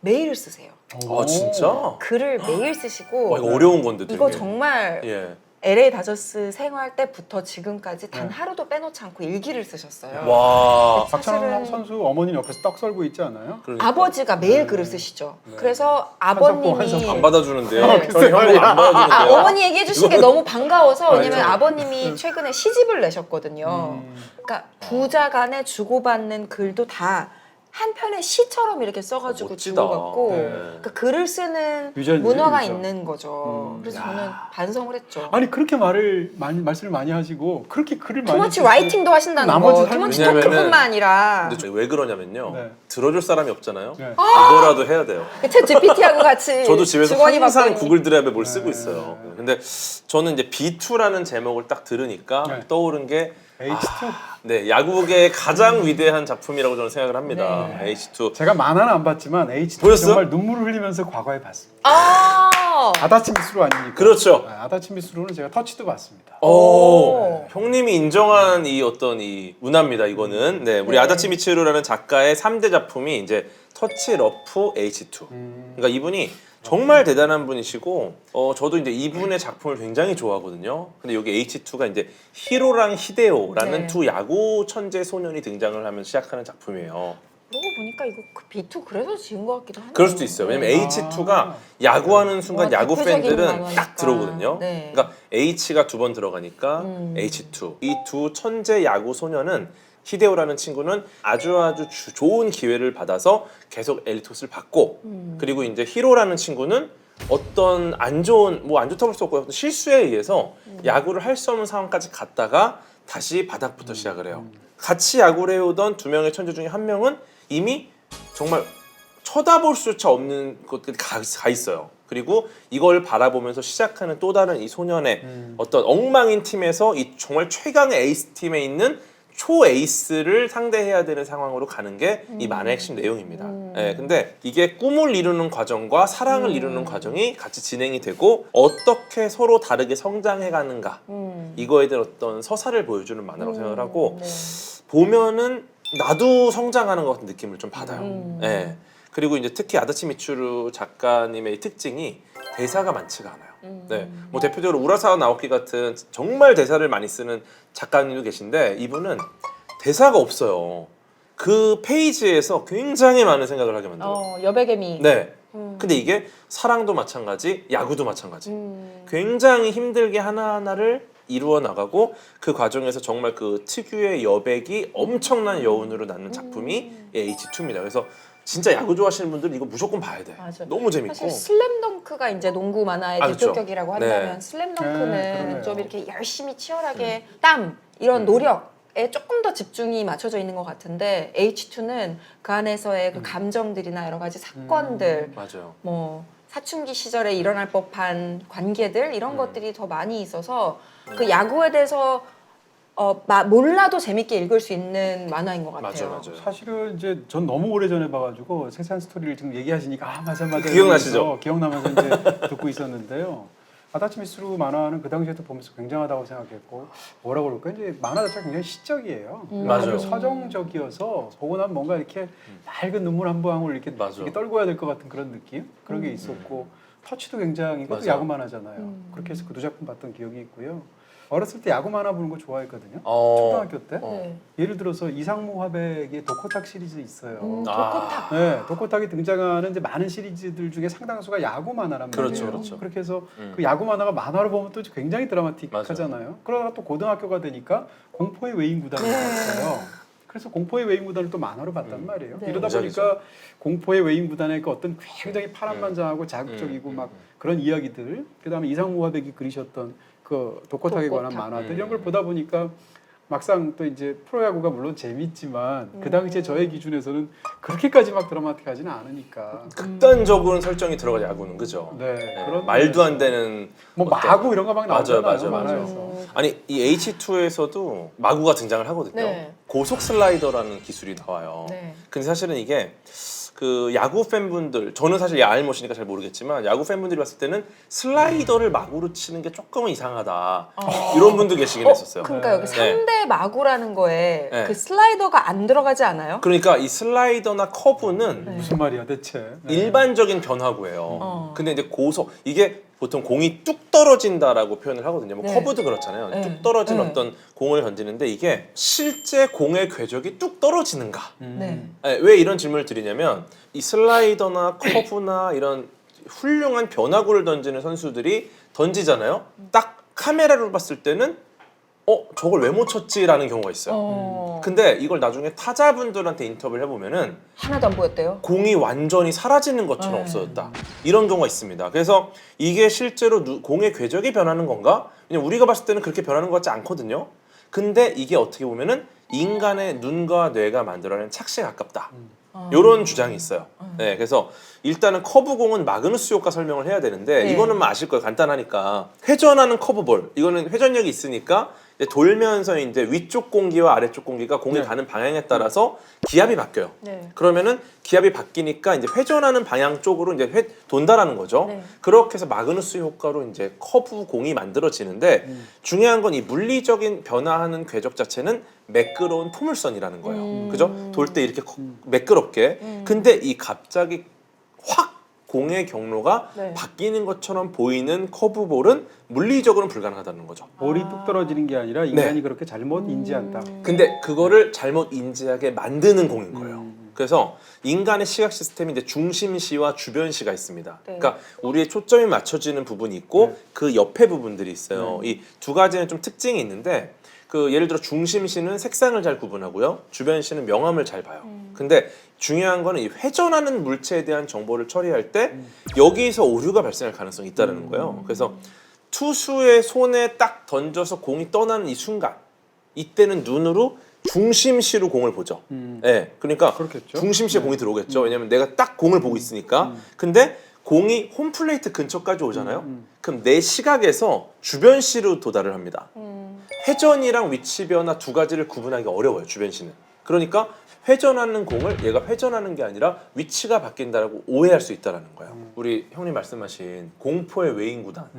매일 쓰세요. 아 진짜? 글을 매일 쓰시고 와, 이거 어려운 건데 되게. 이거 정말 예. LA 다저스 생활 때부터 지금까지 단 하루도 빼놓지 않고 일기를 쓰셨어요. 와. 박찬호 사실은 선수 어머니 옆에서 떡 썰고 있지 않아요? 그러니까. 아버지가 매일 글을 쓰시죠. 그래서 아버님이 한석봉. 안 받아주는데요. 네. 저희 형님 안 받아주는데요. 어머니 얘기해 주신 게 너무 반가워서 왜냐면 알죠. 아버님이 최근에 시집을 내셨거든요. 그러니까 부자 간에 주고받는 글도 다 한 편의 시처럼 이렇게 써가지고 멋지다. 주고받고 네. 그러니까 글을 쓰는 유전이죠, 문화가 유전. 있는 거죠. 그래서 저는 반성을 했죠. 아니 그렇게 말씀을 많이 하시고 그렇게 글을 많이 투머치 쓰시고 라이팅도 하신다는 나머지 거. 삶은 투머치 왜냐면은- 토크뿐만 아니라 근데 왜 그러냐면요. 네. 들어줄 사람이 없잖아요. 네. 이거라도 해야 돼요. 챗 GPT하고 같이 저도 집에서 주거니 항상 받거니. 구글 드라이브에 뭘 쓰고 있어요. 근데 저는 이제 B2라는 제목을 딱 들으니까 네. 떠오른 게 H2 네, 야구계의 가장 위대한 작품이라고 저는 생각을 합니다. 네. H2. 제가 만화는 안 봤지만 H2 보셨어요? 정말 눈물을 흘리면서 과거에 봤습니다. 아 아다치 미스루 아닙니까? 그렇죠. 네, 아다치 미스루는 제가 터치도 봤습니다. 오, 형님이 인정한 이 어떤 이 문화입니다. 이거는 네, 우리 네. 아다치 미치루라는 작가의 3대 작품이 이제 터치, 러프, H2. 그러니까 이분이 정말 대단한 분이시고 저도 이제 이분의 작품을 굉장히 좋아하거든요. 근데 여기 H2가 이제 히로랑 히데오라는 네. 두 야구 천재 소년이 등장을 하면 시작하는 작품이에요. 그러고 보니까 이거 그 B2 그래서 지은 것 같기도 하네요. 그럴 수도 있어요. 왜냐면 H2가 야구하는 순간 와, 야구 대표적인 팬들은 만화니까. 딱 들어오거든요. 네. 그러니까 H가 2번 들어가니까 H2. 이 두 천재 야구 소년은 히데오라는 친구는 아주 좋은 기회를 받아서 계속 엘리토스를 받고 그리고 이제 히로라는 친구는 어떤 안 좋다고 볼 수 없고 어떤 실수에 의해서 야구를 할 수 없는 상황까지 갔다가 다시 바닥부터 시작을 해요. 같이 야구를 해오던 두 명의 천재 중에 한 명은 이미 정말 쳐다볼 수조차 없는 곳들이 가 있어요. 그리고 이걸 바라보면서 시작하는 또 다른 이 소년의 어떤 엉망인 팀에서 이 정말 최강의 에이스 팀에 있는 초 에이스를 상대해야 되는 상황으로 가는 게 이 만화의 핵심 내용입니다. 예, 근데 이게 꿈을 이루는 과정과 사랑을 이루는 과정이 같이 진행이 되고 어떻게 서로 다르게 성장해 가는가 이거에 대한 어떤 서사를 보여주는 만화라고 생각을 하고 네. 보면은 나도 성장하는 것 같은 느낌을 좀 받아요. 예. 그리고 이제 특히 아다치 미츠루 작가님의 특징이 대사가 많지가 않아요. 네, 뭐 대표적으로 우라사와 나오키 같은 정말 대사를 많이 쓰는 작가님도 계신데 이분은 대사가 없어요. 그 페이지에서 굉장히 많은 생각을 하게 만들어요. 여백의미. 네. 근데 이게 사랑도 마찬가지, 야구도 마찬가지. 굉장히 힘들게 하나하나를 이루어 나가고 그 과정에서 정말 그 특유의 여백이 엄청난 여운으로 남는 작품이 H2입니다. 그래서 진짜 야구 좋아하시는 분들은 이거 무조건 봐야 돼. 맞아. 너무 재밌고. 사실 슬램덩크가 이제 농구 만화의 아, 그렇죠. 대표격이라고 한다면 네. 슬램덩크는 그러네요. 좀 이렇게 열심히 치열하게 땀 이런 노력에 조금 더 집중이 맞춰져 있는 것 같은데 H2는 그 안에서의 그 감정들이나 여러 가지 사건들 맞아요. 뭐 사춘기 시절에 일어날 법한 관계들 이런 것들이 더 많이 있어서 그 야구에 대해서 몰라도 재밌게 읽을 수 있는 만화인 것 같아요. 맞아요. 사실은 이제 전 너무 오래 전에 봐가지고 세세한 스토리를 지금 얘기하시니까 맞아 기억나시죠? 이러면서 기억나면서 이제 듣고 있었는데요. 아다치 미스루 만화는 그 당시에도 보면서 굉장하다고 생각했고 뭐라고 그럴까 이제 만화 자체가 굉장히 시적이에요. 맞아요. 아주 서정적이어서 보고 나면 뭔가 이렇게 맑은 눈물 한 방울 이렇게 떨궈야 될 것 같은 그런 느낌 그런 게 있었고 터치도 굉장히 이것도 맞아. 야구 만화잖아요. 그렇게 해서 그 두 작품 봤던 기억이 있고요. 어렸을 때 야구 만화 보는 거 좋아했거든요. 초등학교 때. 네. 예를 들어서 이상무 화백의 도코탁 시리즈 있어요. 도코탁. 네, 도코탁이 등장하는 이제 많은 시리즈들 중에 상당수가 야구 만화란 말이에요. 그렇죠, 그렇죠. 그렇게 해서 그 야구 만화가 만화로 보면 또 굉장히 드라마틱하잖아요. 맞아요. 그러다가 또 고등학교가 되니까 공포의 외인 구단을 봤어요. 그래서 공포의 외인 구단을 또 만화로 봤단 말이에요. 네. 이러다 보니까 공포의 외인 구단의 그 어떤 굉장히 파란만장하고 자극적이고 막 그런 이야기들, 그다음에 이상무 화백이 그리셨던 그 도코탁에 관한 만화들 이런 걸 보다 보니까 막상 또 이제 프로야구가 물론 재밌지만 그 당시에 저의 기준에서는 그렇게까지 막 드라마틱하지는 않으니까 극단적으로 설정이 들어가 야구는 그죠? 네, 네, 그런 말도 안 되는 뭐 어떤- 마구 이런 거 막 나오잖아요. 맞아요. 만화에서. 아니 이 H2에서도 마구가 등장을 하거든요. 네. 고속 슬라이더라는 기술이 나와요. 네. 근데 사실은 이게 그 야구 팬분들 저는 사실 야를 모시니까 잘 모르겠지만 야구 팬분들이 봤을 때는 슬라이더를 마구로 치는 게 조금은 이상하다 이런 분도 계시긴 했었어요. 그러니까 여기 네. 3대 마구라는 거에 네. 그 슬라이더가 안 들어가지 않아요? 그러니까 이 슬라이더나 커브는 네. 무슨 말이야 대체? 네. 일반적인 변화구예요. 근데 이제 고속 이게 보통 공이 뚝 떨어진다라고 표현을 하거든요. 뭐 네. 커브도 그렇잖아요. 네. 뚝 떨어진 네. 어떤 공을 던지는데 이게 실제 공의 궤적이 뚝 떨어지는가? 네. 네, 왜 이런 질문을 드리냐면 이 슬라이더나 커브나 이런 훌륭한 변화구를 던지는 선수들이 던지잖아요. 딱 카메라로 봤을 때는 저걸 왜 못 쳤지라는 경우가 있어요. 근데 이걸 나중에 타자분들한테 인터뷰를 해보면은 하나도 안 보였대요. 공이 완전히 사라지는 것처럼 네. 없어졌다. 이런 경우가 있습니다. 그래서 이게 실제로 공의 궤적이 변하는 건가? 왜냐면 우리가 봤을 때는 그렇게 변하는 것 같지 않거든요. 근데 이게 어떻게 보면은 인간의 눈과 뇌가 만들어낸 착시에 가깝다. 이런 주장이 있어요. 네, 그래서 일단은 커브공은 마그누스 효과 설명을 해야 되는데 네. 이거는 뭐 아실 거예요. 간단하니까 회전하는 커브볼 이거는 회전력이 있으니까 이제 돌면서 이제 위쪽 공기와 아래쪽 공기가 공이 네. 가는 방향에 따라서 기압이 바뀌어요. 네. 그러면은 기압이 바뀌니까 이제 회전하는 방향 쪽으로 이제 돈다라는 거죠. 네. 그렇게 해서 마그누스 효과로 이제 커브 공이 만들어지는데 중요한 건 이 물리적인 변화하는 궤적 자체는 매끄러운 포물선이라는 거예요. 그죠? 돌 때 이렇게 매끄럽게. 근데 이 갑자기 확 공의 경로가 네. 바뀌는 것처럼 보이는 커브볼은 물리적으로는 불가능하다는 거죠. 볼이 뚝 떨어지는 게 아니라 인간이 그렇게 잘못 인지한다. 근데 그거를 잘못 인지하게 만드는 공인 거예요. 그래서 인간의 시각 시스템이 이제 중심시와 주변시가 있습니다. 네. 그러니까 우리의 초점이 맞춰지는 부분이 있고 네. 그 옆에 부분들이 있어요. 이 두 가지는 좀 특징이 있는데 그 예를 들어 중심시는 색상을 잘 구분하고요. 주변시는 명암을 잘 봐요. 근데 중요한 거는 이 회전하는 물체에 대한 정보를 처리할 때 여기서 오류가 발생할 가능성이 있다는 거예요. 그래서 투수의 손에 딱 던져서 공이 떠나는 이 순간 이때는 눈으로 중심시로 공을 보죠. 네, 그러니까 그렇겠죠. 중심시에 공이 들어오겠죠. 왜냐면 내가 딱 공을 보고 있으니까. 근데 공이 홈플레이트 근처까지 오잖아요. 그럼 내 시각에서 주변시로 도달을 합니다. 회전이랑 위치 변화 두 가지를 구분하기가 어려워요. 주변시는. 그러니까 회전하는 공을 얘가 회전하는 게 아니라 위치가 바뀐다라고 오해할 수 있다라는 거예요. 우리 형님 말씀하신 공포의 외인 구단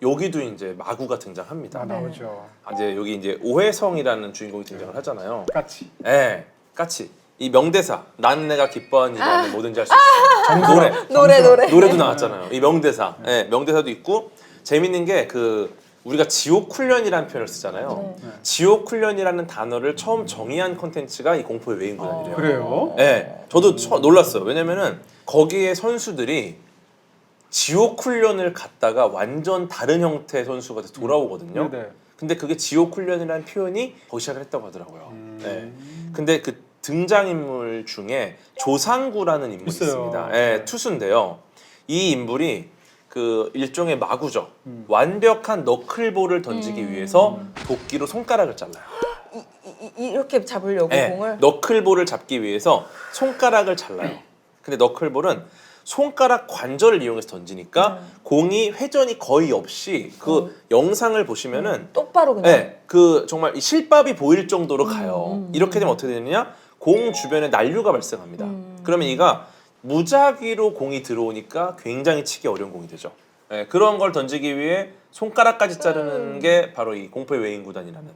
여기도 이제 마구가 등장합니다. 나오죠. 이제 여기 이제 오해성이라는 주인공이 등장을 하잖아요. 까치. 예, 까치. 이 명대사 난 내가 기뻐하는 일하면 뭐든지 할 수 있어. 노래. 노래도 나왔잖아요. 이 명대사. 예, 명대사도 있고 재밌는 게 그 우리가 지옥 훈련이라는 표현을 쓰잖아요. 지옥 훈련이라는 단어를 처음 정의한 콘텐츠가 이 공포의 외인 구단이래요. 그래요? 예, 저도 놀랐어요. 왜냐면은 거기에 선수들이 지옥 훈련을 갔다가 완전 다른 형태의 선수가 돼서 돌아오거든요. 네. 근데 그게 지옥 훈련이라는 표현이 거기 시작을 했다고 하더라고요. 네. 근데 그 등장인물 중에 조상구라는 인물이 있어요. 있습니다. 네. 네, 투수인데요. 이 인물이 그 일종의 마구죠. 완벽한 너클볼을 던지기 위해서 도끼로 손가락을 잘라요. 이렇게 잡으려고 네, 공을. 너클볼을 잡기 위해서 손가락을 잘라요. 근데 너클볼은 손가락 관절을 이용해서 던지니까 공이 회전이 거의 없이 그 영상을 보시면은 똑바로 그냥. 네, 그 정말 이 실밥이 보일 정도로 가요. 이렇게 되면 어떻게 되느냐? 공 주변에 난류가 발생합니다. 그러면 이가 무작위로 공이 들어오니까 굉장히 치기 어려운 공이 되죠. 네, 그런 걸 던지기 위해 손가락까지 자르는 게 바로 이 공포의 외인구단이라는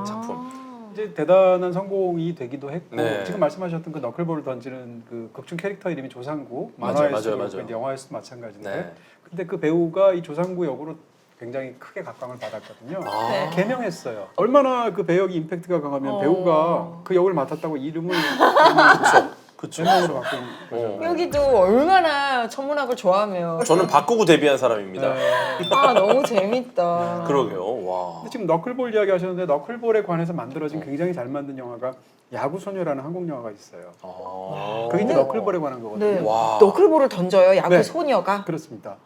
작품. 이제 대단한 성공이 되기도 했고 네. 지금 말씀하셨던 그 너클볼을 던지는 그 극중 캐릭터 이름이 조상구 맞아요, 만화에서도 맞아요. 그렇고 영화에서도 마찬가지인데 네. 근데 그 배우가 이 조상구 역으로 굉장히 크게 각광을 받았거든요. 네. 개명했어요. 얼마나 그 배역이 임팩트가 강하면 배우가 그 역을 맡았다고 이름을 그쵸. 개명으로 바꾼 거죠. 여기도 얼마나 천문학을 좋아하면. 저는 바꾸고 데뷔한 사람입니다. 아 너무 재밌다. 그러게요. 와. 근데 지금 너클볼 이야기 하셨는데 너클볼에 관해서 만들어진 굉장히 잘 만든 영화가 야구소녀라는 한국 영화가 있어요. 그게 이제 너클볼에 관한 거거든요. 네. 와. 너클볼을 던져요 야구 네. 소녀가. 그렇습니다.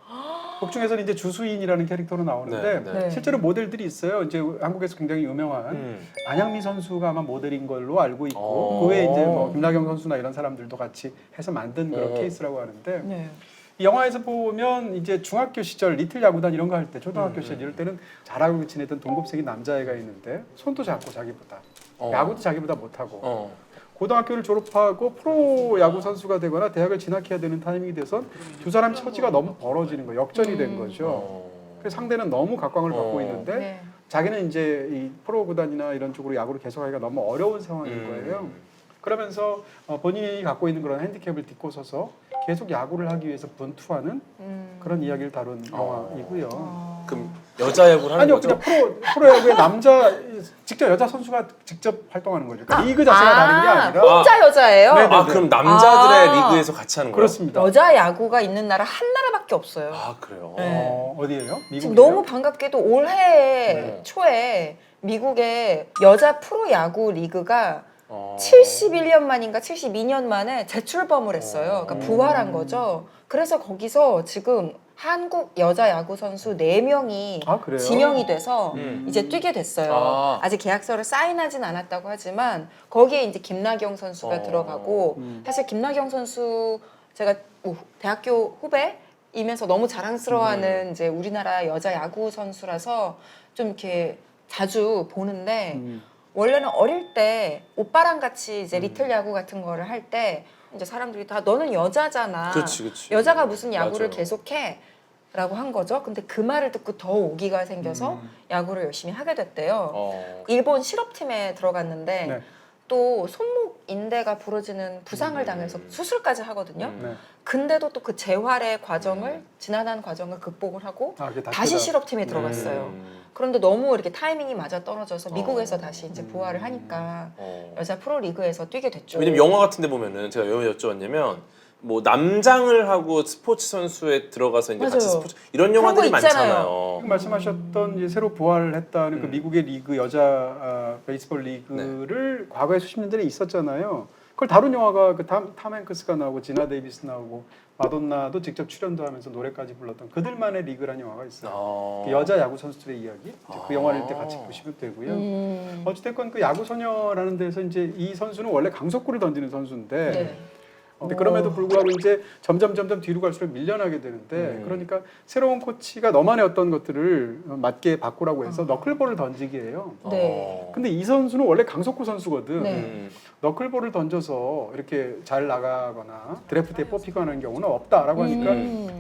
곡 중에서는 이제 주수인이라는 캐릭터로 나오는데 네, 네. 실제로 모델들이 있어요. 이제 한국에서 굉장히 유명한 안양미 선수가 아마 모델인 걸로 알고 있고 그 외에 이제 뭐 김나경 선수나 이런 사람들도 같이 해서 만든 그런 케이스라고 하는데 네. 이 영화에서 보면 이제 중학교 시절 리틀 야구단 이런 거 할 때 초등학교 시절 이럴 때는 잘하고 지내던 동급생인 남자애가 있는데 손도 작고 자기보다 야구도 자기보다 못하고 고등학교를 졸업하고 프로 야구 선수가 되거나 대학을 진학해야 되는 타이밍이 돼서 두 사람 처지가 너무 벌어지는 거예요. 역전이 된 거죠. 그래서 상대는 너무 각광을 받고 있는데 네. 자기는 이제 이 프로 구단이나 이런 쪽으로 야구를 계속하기가 너무 어려운 상황인 거예요. 그러면서 본인이 갖고 있는 그런 핸디캡을 딛고 서서 계속 야구를 하기 위해서 분투하는 그런 이야기를 다룬 영화이고요. 그럼 여자 야구를 하는 아니요, 거죠? 그냥 프로야구의 남자 직접 여자 선수가 직접 활동하는 거죠. 그러니까 리그 자체가 다른 게 아니라 혼자 여자예요. 네네. 아 그럼 남자들의 아. 리그에서 같이 하는 거예요? 그렇습니다. 여자 야구가 있는 나라 한 나라밖에 없어요. 아 그래요? 네. 어디예요? 지금 미국이에요? 너무 반갑게도 올해 네. 초에 미국의 여자 프로 야구 리그가 71년 만인가 72년 만에 재출범을 했어요. 그러니까 부활한 거죠. 그래서 거기서 지금 한국 여자 야구 선수 4명이 아, 그래요? 지명이 돼서 이제 뛰게 됐어요. 아직 계약서를 사인하진 않았다고 하지만 거기에 이제 김나경 선수가 들어가고 사실 김나경 선수 제가 대학교 후배이면서 너무 자랑스러워하는 이제 우리나라 여자 야구 선수라서 좀 이렇게 자주 보는데 원래는 어릴 때 오빠랑 같이 이제 리틀 야구 같은 거를 할 때 이제 사람들이 다 너는 여자잖아. 그렇지. 여자가 무슨 야구를 맞아요. 계속해? 라고 한 거죠. 근데 그 말을 듣고 더 오기가 생겨서 야구를 열심히 하게 됐대요. 일본 실업팀에 들어갔는데 네. 또 손목 인대가 부러지는 부상을 당해서 수술까지 하거든요. 네. 근데도 또 그 재활의 과정을 지난한 과정을 극복을 하고 그게 다시 다크다. 실업팀에 들어갔어요. 그런데 너무 이렇게 타이밍이 맞아 떨어져서 미국에서 다시 이제 부활을 하니까 여자 프로 리그에서 뛰게 됐죠. 왜냐면 영화 같은 데 보면은 제가 왜 여쭤봤냐면 뭐 남장을 하고 스포츠 선수에 들어가서 이제 같이 맞아요. 스포츠 이런 그런 영화들이 거 있잖아요. 많잖아요. 지금 말씀하셨던 이제 새로 부활했다는 그 미국의 리그 여자 베이스볼 리그를 과거에 수십 년 전에 있었잖아요. 그걸 다룬 영화가 그 탐 행크스가 나오고 지나 데이비스 나오고 마돈나도 직접 출연도 하면서 노래까지 불렀던 그들만의 리그라는 영화가 있어요. 그 여자 야구 선수들의 이야기. 이제 그 영화를 때 같이 보시면 되고요. 어찌됐건 그 야구 소녀라는 데서 이제 이 선수는 원래 강속구를 던지는 선수인데. 네. 근데 그럼에도 불구하고 이제 점점 뒤로 갈수록 밀려나게 되는데 그러니까 새로운 코치가 너만의 어떤 것들을 맞게 바꾸라고 해서 너클볼을 던지게 해요. 네. 근데 이 선수는 원래 강속구 선수거든. 네. 너클볼을 던져서 이렇게 잘 나가거나 드래프트에 뽑히거나 하는 경우는 없다라고 하니까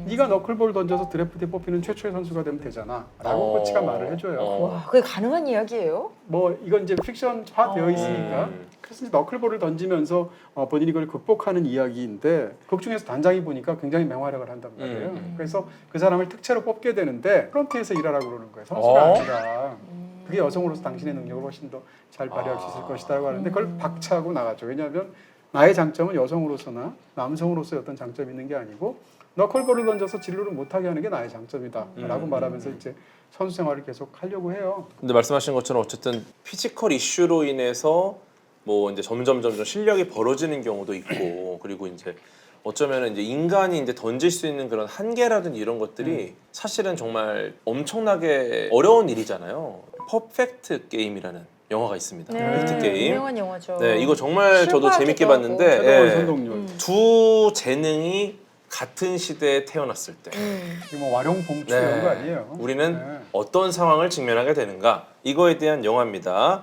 네가 너클볼 던져서 드래프트에 뽑히는 최초의 선수가 되면 되잖아 라고 코치가 말을 해줘요. 와, 그게 가능한 이야기예요? 뭐 이건 이제 픽션화 되어 있으니까 그래서 이제 너클볼을 던지면서 본인이 그걸 극복하는 이야기인데 극 중에서 단장이 보니까 굉장히 맹활약을 한단 말이에요. 그래서 그 사람을 특채로 뽑게 되는데 프런트에서 일하라고 그러는 거예요. 선수가 아니라 그게 여성으로서 당신의 능력을 훨씬 더 잘 발휘할 수 있을 것이라고 하는데 그걸 박차하고 나가죠. 왜냐하면 나의 장점은 여성으로서나 남성으로서의 어떤 장점이 있는 게 아니고 너클볼을 던져서 진루를 못하게 하는 게 나의 장점이다라고 말하면서 이제 선수 생활을 계속 하려고 해요. 근데 말씀하신 것처럼 어쨌든 피지컬 이슈로 인해서 뭐 이제 점점 실력이 벌어지는 경우도 있고 그리고 이제 어쩌면은 이제 인간이 이제 던질 수 있는 그런 한계라든지 이런 것들이 사실은 정말 엄청나게 어려운 일이잖아요. 퍼펙트 게임이라는 영화가 있습니다. 퍼펙트 게임. 유명한 영화죠. 네, 이거 정말 저도 재밌게 실화기도 봤는데 하고. 최동원 예, 선동열. 두 재능이 같은 시대에 태어났을 때 이거 뭐 와룡봉추 네. 이런 거 아니에요? 우리는 네. 어떤 상황을 직면하게 되는가 이거에 대한 영화입니다.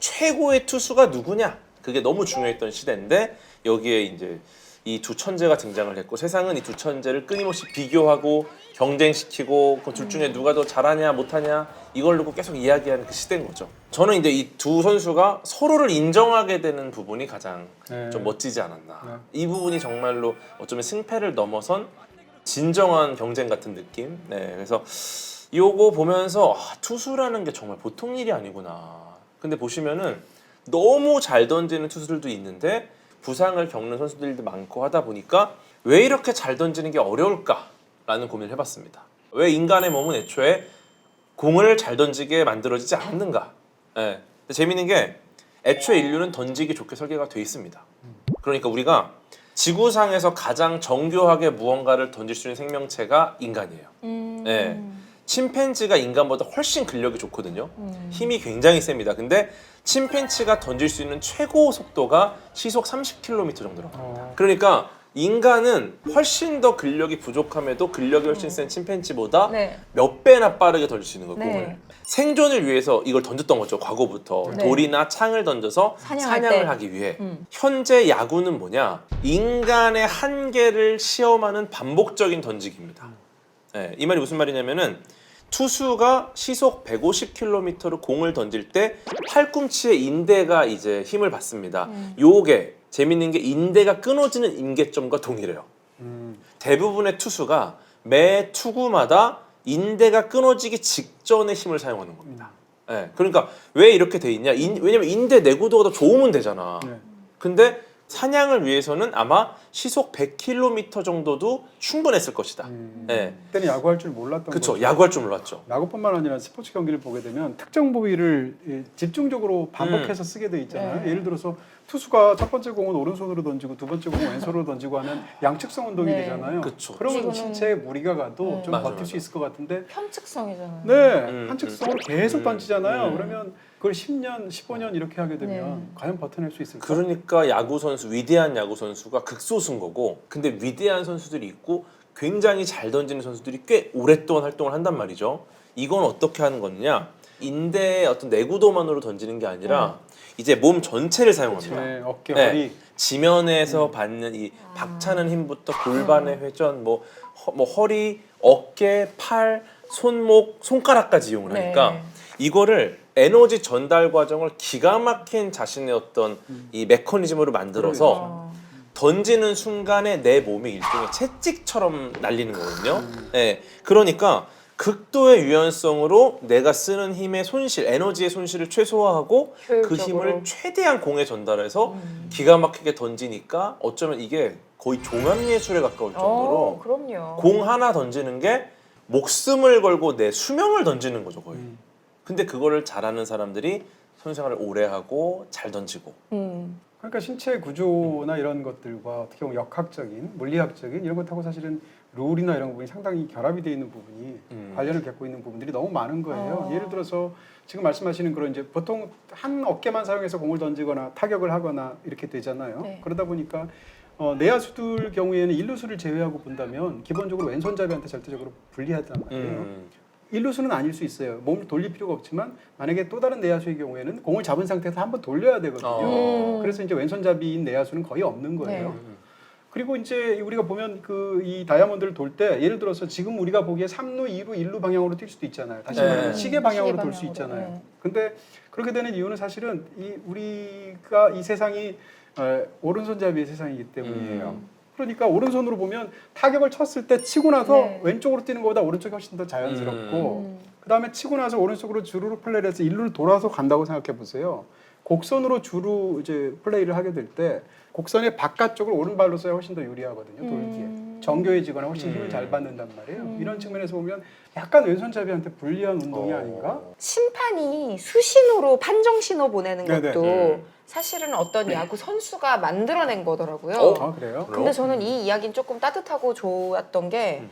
최고의 투수가 누구냐 그게 너무 중요했던 시대인데 여기에 이제 이 두 천재가 등장을 했고 세상은 이 두 천재를 끊임없이 비교하고 경쟁시키고 그 둘 중에 누가 더 잘하냐 못하냐 이걸 놓고 계속 이야기하는 그 시대인 거죠. 저는 이제 이 두 선수가 서로를 인정하게 되는 부분이 가장 네. 좀 멋지지 않았나. 네. 이 부분이 정말로 어쩌면 승패를 넘어선 진정한 경쟁 같은 느낌. 네, 그래서 요거 보면서 투수라는 게 정말 보통 일이 아니구나. 근데 보시면은 너무 잘 던지는 투수들도 있는데 부상을 겪는 선수들도 많고 하다 보니까 왜 이렇게 잘 던지는 게 어려울까라는 고민을 해봤습니다. 왜 인간의 몸은 애초에 공을 잘 던지게 만들어지지 않는가? 네. 근데 재밌는 게 애초에 인류는 던지기 좋게 설계가 돼 있습니다. 그러니까 우리가 지구상에서 가장 정교하게 무언가를 던질 수 있는 생명체가 인간이에요. 네. 침팬지가 인간보다 훨씬 근력이 좋거든요. 힘이 굉장히 셉니다. 근데 침팬지가 던질 수 있는 최고 속도가 시속 30km 정도라고. 그러니까 인간은 훨씬 더 근력이 부족함에도 근력이 훨씬 센 침팬지보다 네. 몇 배나 빠르게 던질 수 있는 거예요. 네. 공을. 생존을 위해서 이걸 던졌던 거죠. 과거부터. 네. 돌이나 창을 던져서 사냥할 사냥을 때. 하기 위해. 현재 야구는 뭐냐? 인간의 한계를 시험하는 반복적인 던지기입니다. 네, 이 말이 무슨 말이냐면은 투수가 시속 150km로 공을 던질 때 팔꿈치의 인대가 이제 힘을 받습니다. 요게 재밌는 게 인대가 끊어지는 임계점과 동일해요. 대부분의 투수가 매 투구마다 인대가 끊어지기 직전에 힘을 사용하는 겁니다. 네, 그러니까 왜 이렇게 돼 있냐? 왜냐면 인대 내구도가 더 좋으면 되잖아. 네. 근데 사냥을 위해서는 아마 시속 100km 정도도 충분했을 것이다. 네. 그때는 야구할 줄 몰랐던 그렇죠. 거죠. 야구할 줄 몰랐죠. 야구뿐만 아니라 스포츠 경기를 보게 되면 특정 부위를 집중적으로 반복해서 쓰게 돼 있잖아요. 네. 예를 들어서 투수가 첫 번째 공은 오른손으로 던지고 두 번째 공은 왼손으로 던지고 하는 양측성 운동이 네. 되잖아요. 그쵸. 그러면 지금은- 신체에 무리가 가도 좀 맞아, 버틸 수 맞아. 있을 것 같은데 편측성이잖아요. 네, 한측성으로 계속 던지잖아요. 음. 그러면 그걸 10년, 15년 이렇게 하게 되면 네. 과연 버텨낼 수 있을까? 그러니까 야구 선수, 위대한 야구 선수가 극소수인 거고, 근데 위대한 선수들이 있고 굉장히 잘 던지는 선수들이 꽤 오랫동안 활동을 한단 말이죠. 이건 어떻게 하는 거냐? 인대의 어떤 내구도만으로 던지는 게 아니라 이제 몸 전체를 사용합니다. 네, 어깨, 네. 허리. 지면에서 받는 이 박차는 힘부터 골반의 회전, 뭐 허리, 어깨, 팔, 손목, 손가락까지 이용을 하니까 네. 이거를 에너지 전달 과정을 기가 막힌 자신의 어떤 이 메커니즘으로 만들어서 어. 던지는 순간에 내 몸이 일종의 채찍처럼 날리는 거거든요. 네, 그러니까 극도의 유연성으로 내가 쓰는 힘의 손실, 에너지의 손실을 최소화하고 그 효율적으로. 힘을 최대한 공에 전달해서 기가 막히게 던지니까 어쩌면 이게 거의 종합예술에 가까울 정도로 그럼요. 공 하나 던지는 게 목숨을 걸고 내 수명을 던지는 거죠 거의. 근데 그거를 잘하는 사람들이 선생활을 오래 하고 잘 던지고. 그러니까 신체 구조나 이런 것들과 어떻게 보면 역학적인, 물리학적인 이런 것하고 사실은 룰이나 이런 부분이 상당히 결합이 되어 있는 부분이 관련을 갖고 있는 부분들이 너무 많은 거예요. 예를 들어서 지금 말씀하시는 그런 이제 보통 한 어깨만 사용해서 공을 던지거나 타격을 하거나 이렇게 되잖아요. 네. 그러다 보니까 내야수들 경우에는 일루수를 제외하고 본다면 기본적으로 왼손잡이한테 절대적으로 불리하단 말이에요. 일루수는 아닐 수 있어요. 몸을 돌릴 필요가 없지만 만약에 또 다른 내야수의 경우에는 공을 잡은 상태에서 한번 돌려야 되거든요. 그래서 이제 왼손잡이인 내야수는 거의 없는 거예요. 네. 그리고 이제 우리가 보면 그 이 다이아몬드를 돌 때 예를 들어서 지금 우리가 보기에 3루, 2루, 1루 방향으로 뛸 수도 있잖아요. 다시 네. 말하면 시계 방향으로 돌 수 시계 있잖아요. 방향으로, 네. 근데 그렇게 되는 이유는 사실은 우리가 이 세상이 오른손잡이의 세상이기 때문이에요. 그러니까 오른손으로 보면 타격을 쳤을 때 치고 나서 네. 왼쪽으로 뛰는 것보다 오른쪽이 훨씬 더 자연스럽고 그 다음에 치고 나서 오른쪽으로 주르륵 플레이를 해서 일루를 돌아서 간다고 생각해 보세요. 곡선으로 주로 이제 플레이를 하게 될 때 곡선의 바깥쪽을 오른발로 써야 훨씬 더 유리하거든요. 돌기에 정교해지거나 훨씬 힘을 잘 받는단 말이에요. 이런 측면에서 보면 약간 왼손잡이한테 불리한 운동이 아닌가? 심판이 수신호로 판정 신호 보내는 네네. 것도 사실은 어떤 야구 선수가 만들어낸 거더라고요. 아 그래요? 근데 저는 이 이야기는 조금 따뜻하고 좋았던 게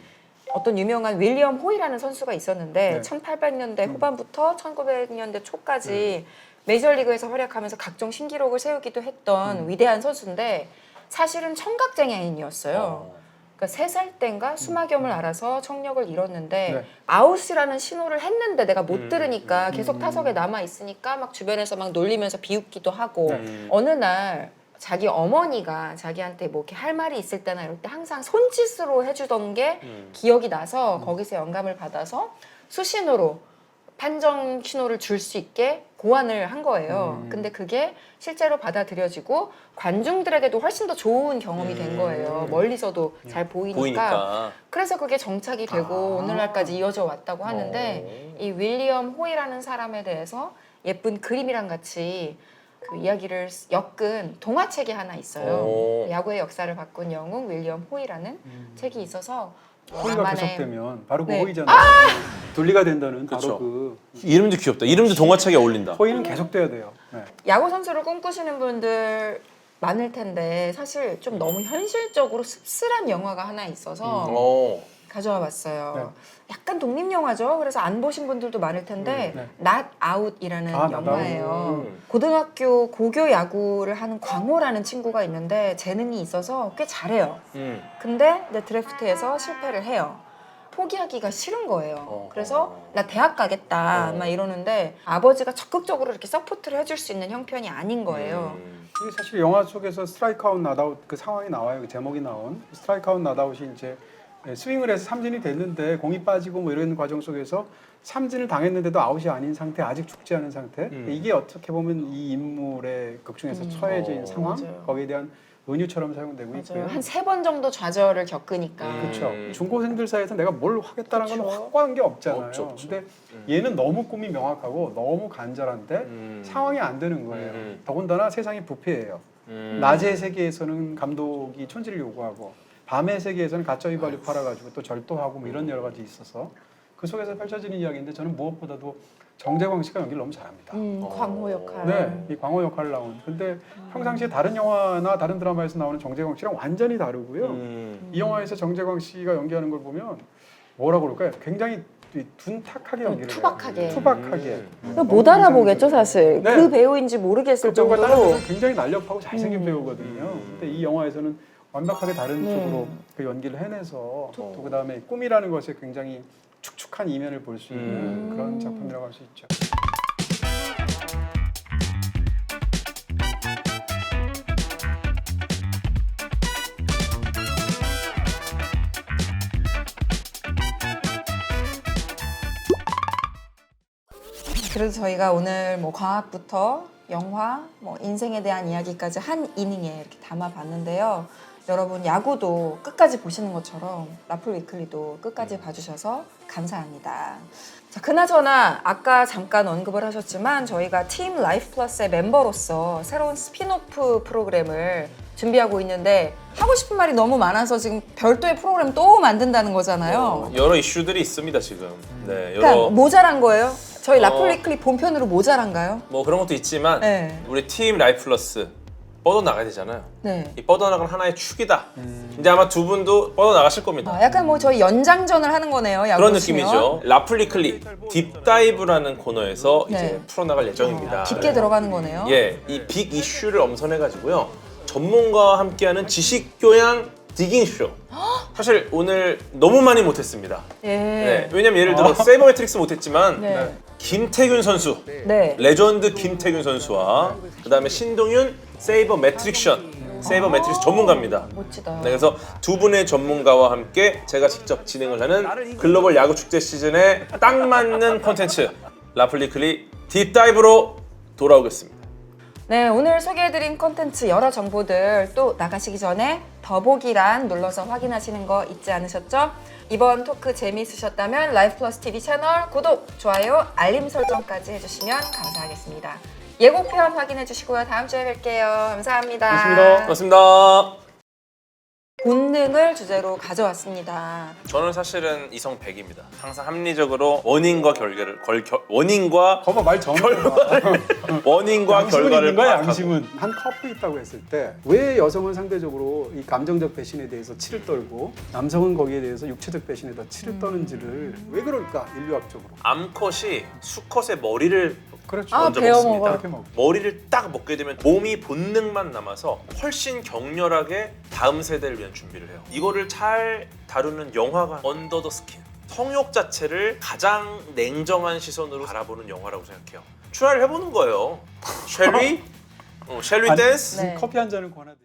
어떤 유명한 윌리엄 호이라는 선수가 있었는데 네. 1800년대 후반부터 1900년대 초까지 메이저리그에서 활약하면서 각종 신기록을 세우기도 했던 위대한 선수인데 사실은 청각장애인이었어요. 그러니까 3살 땐가 수막염을 앓아서 청력을 잃었는데 네. 아웃이라는 신호를 했는데 내가 못 들으니까 계속 타석에 남아 있으니까 막 주변에서 막 놀리면서 비웃기도 하고 어느 날 자기 어머니가 자기한테 뭐 이렇게 할 말이 있을 때나 이럴 때 항상 손짓으로 해주던 게 기억이 나서 거기서 영감을 받아서 수신호로 판정 신호를 줄 수 있게 고안을 한 거예요. 근데 그게 실제로 받아들여지고 관중들에게도 훨씬 더 좋은 경험이 된 거예요. 멀리서도 잘 보이니까. 그래서 그게 정착이 되고 오늘날까지 이어져 왔다고 하는데 이 윌리엄 호이라는 사람에 대해서 예쁜 그림이랑 같이 그 이야기를 엮은 동화책이 하나 있어요. 야구의 역사를 바꾼 영웅 윌리엄 호이라는 책이 있어서 호이가 나만의- 계속되면 바로 그 네. 호이잖아요. 분리가 된다는 그쵸. 바로 그 이름도 귀엽다. 이름도 동화책에 어울린다. 호이는 계속돼야 돼요. 네. 야구 선수를 꿈꾸시는 분들 많을 텐데 사실 좀 너무 현실적으로 씁쓸한 영화가 하나 있어서 가져와 봤어요. 네. 약간 독립 영화죠. 그래서 안 보신 분들도 많을 텐데 네. Not Out이라는 아, 영화예요. 고등학교 고교 야구를 하는 광호라는 친구가 있는데 재능이 있어서 꽤 잘해요. 근데 내 드래프트에서 실패를 해요. 포기하기가 싫은 거예요. 그래서 나 대학 가겠다 막 이러는데 아버지가 적극적으로 이렇게 서포트를 해줄 수 있는 형편이 아닌 거예요. 이게 사실 영화 속에서 스트라이크 아웃 낫아웃 그 상황이 나와요. 그 제목이 나온 스트라이크 아웃 낫아웃이 이제 스윙을 해서 삼진이 됐는데 공이 빠지고 뭐 이런 과정 속에서 삼진을 당했는데도 아웃이 아닌 상태, 아직 죽지 않은 상태. 이게 어떻게 보면 이 인물의 극중에서 처해진 상황, 맞아요. 거기에 대한 은유처럼 사용되고 있고요. 한 3번 정도 좌절을 겪으니까. 그렇죠. 중고생들 사이에서 내가 뭘 하겠다는 건 확고한 게 없잖아요. 없죠. 근데 얘는 너무 꿈이 명확하고 너무 간절한데 상황이 안 되는 거예요. 더군다나 세상이 부패해요. 낮의 세계에서는 감독이 촌지를 요구하고 밤의 세계에서는 가짜 휘발유 팔아가지고 또 절도하고 뭐 이런 여러 가지 있어서 그 속에서 펼쳐지는 이야기인데 저는 무엇보다도 정재광 씨가 연기를 너무 잘합니다. 광호 역할. 네, 이 광호 역할을 나온. 근데 평상시에 다른 영화나 다른 드라마에서 나오는 정재광 씨랑 완전히 다르고요. 이 영화에서 정재광 씨가 연기하는 걸 보면 뭐라고 그럴까요? 굉장히 둔탁하게 연기를 투박하게. 해요. 투박하게. 못 알아보겠죠 사실. 네. 그 배우인지 모르겠을 그 배우가 다른 정도로. 데서 굉장히 날렵하고 잘생긴 배우거든요. 근데 이 영화에서는 완벽하게 다른 쪽으로 그 연기를 해내서 또 그다음에 꿈이라는 것에 굉장히 축축한 이면을 볼 수 있는 그런 작품이라고 할 수 있죠. 그래서 저희가 오늘 뭐 과학부터 영화, 뭐 인생에 대한 이야기까지 한 이닝에 이렇게 담아봤는데요. 여러분 야구도 끝까지 보시는 것처럼 라플 위클리도 끝까지 봐주셔서 감사합니다. 자, 그나저나 아까 잠깐 언급을 하셨지만 저희가 팀 라이프 플러스의 멤버로서 새로운 스피노프 프로그램을 준비하고 있는데 하고 싶은 말이 너무 많아서 지금 별도의 프로그램 또 만든다는 거잖아요. 여러 이슈들이 있습니다 지금. 네, 그러니까 여러 모자란 거예요? 저희 라플 위클리 본편으로 모자란가요? 뭐 그런 것도 있지만 네. 우리 팀 라이프 플러스 뻗어 나가야 되잖아요. 네. 이 뻗어 나가는 하나의 축이다. 이제 아마 두 분도 뻗어 나가실 겁니다. 약간 뭐 저희 연장전을 하는 거네요. 야구 그런 치면. 느낌이죠. 라플리클리 딥다이브라는 코너에서 네. 이제 풀어나갈 예정입니다. 깊게 들어가는 거네요. 예, 이 빅 이슈를 엄선해가지고요. 전문가와 함께하는 지식 교양 디깅 쇼. 사실 오늘 너무 많이 못했습니다. 예. 네, 왜냐면 예를 들어 세이버 매트릭스 못했지만 네. 김태균 선수, 네. 레전드 김태균 선수와 그다음에 신동윤 세이버 매트릭션, 세이버 매트릭스 전문가입니다. 멋지다. 네, 그래서 두 분의 전문가와 함께 제가 직접 진행을 하는 글로벌 야구 축제 시즌에 딱 맞는 콘텐츠 라플리클리 딥다이브로 돌아오겠습니다. 네, 오늘 소개해드린 콘텐츠 여러 정보들 또 나가시기 전에 더보기란 눌러서 확인하시는 거 잊지 않으셨죠? 이번 토크 재미있으셨다면 라이프 플러스 TV 채널 구독, 좋아요, 알림 설정까지 해주시면 감사하겠습니다. 예고편 확인해 주시고요. 다음 주에 뵐게요. 감사합니다. 고맙습니다. 고맙습니다. 본능을 주제로 가져왔습니다. 저는 사실은 이성 100입니다. 항상 합리적으로 원인과 결과를 원인과 거봐 말 정말 원인과 양심은 결과를 있는 거야. 파악하고. 양심은 한 커플이 있다고 했을 때 왜 여성은 상대적으로 이 감정적 배신에 대해서 치를 떨고 남성은 거기에 대해서 육체적 배신에 더 치를 떠는지를 왜 그럴까 인류학적으로. 암컷이 수컷의 머리를 그렇죠. 아, 먼저 배워 먹습니다. 먹어. 이렇게 먹. 머리를 딱 먹게 되면 몸이 본능만 남아서 훨씬 격렬하게 다음 세대를 위한 준비를 해요. 이거를 잘 다루는 영화가 언더 더 스킨. 성욕 자체를 가장 냉정한 시선으로 바라보는 영화라고 생각해요. 트라이를 해보는 거예요. 쉘리? 쉘리 아니, 댄스? 네. 커피 한 잔을 권하듯이.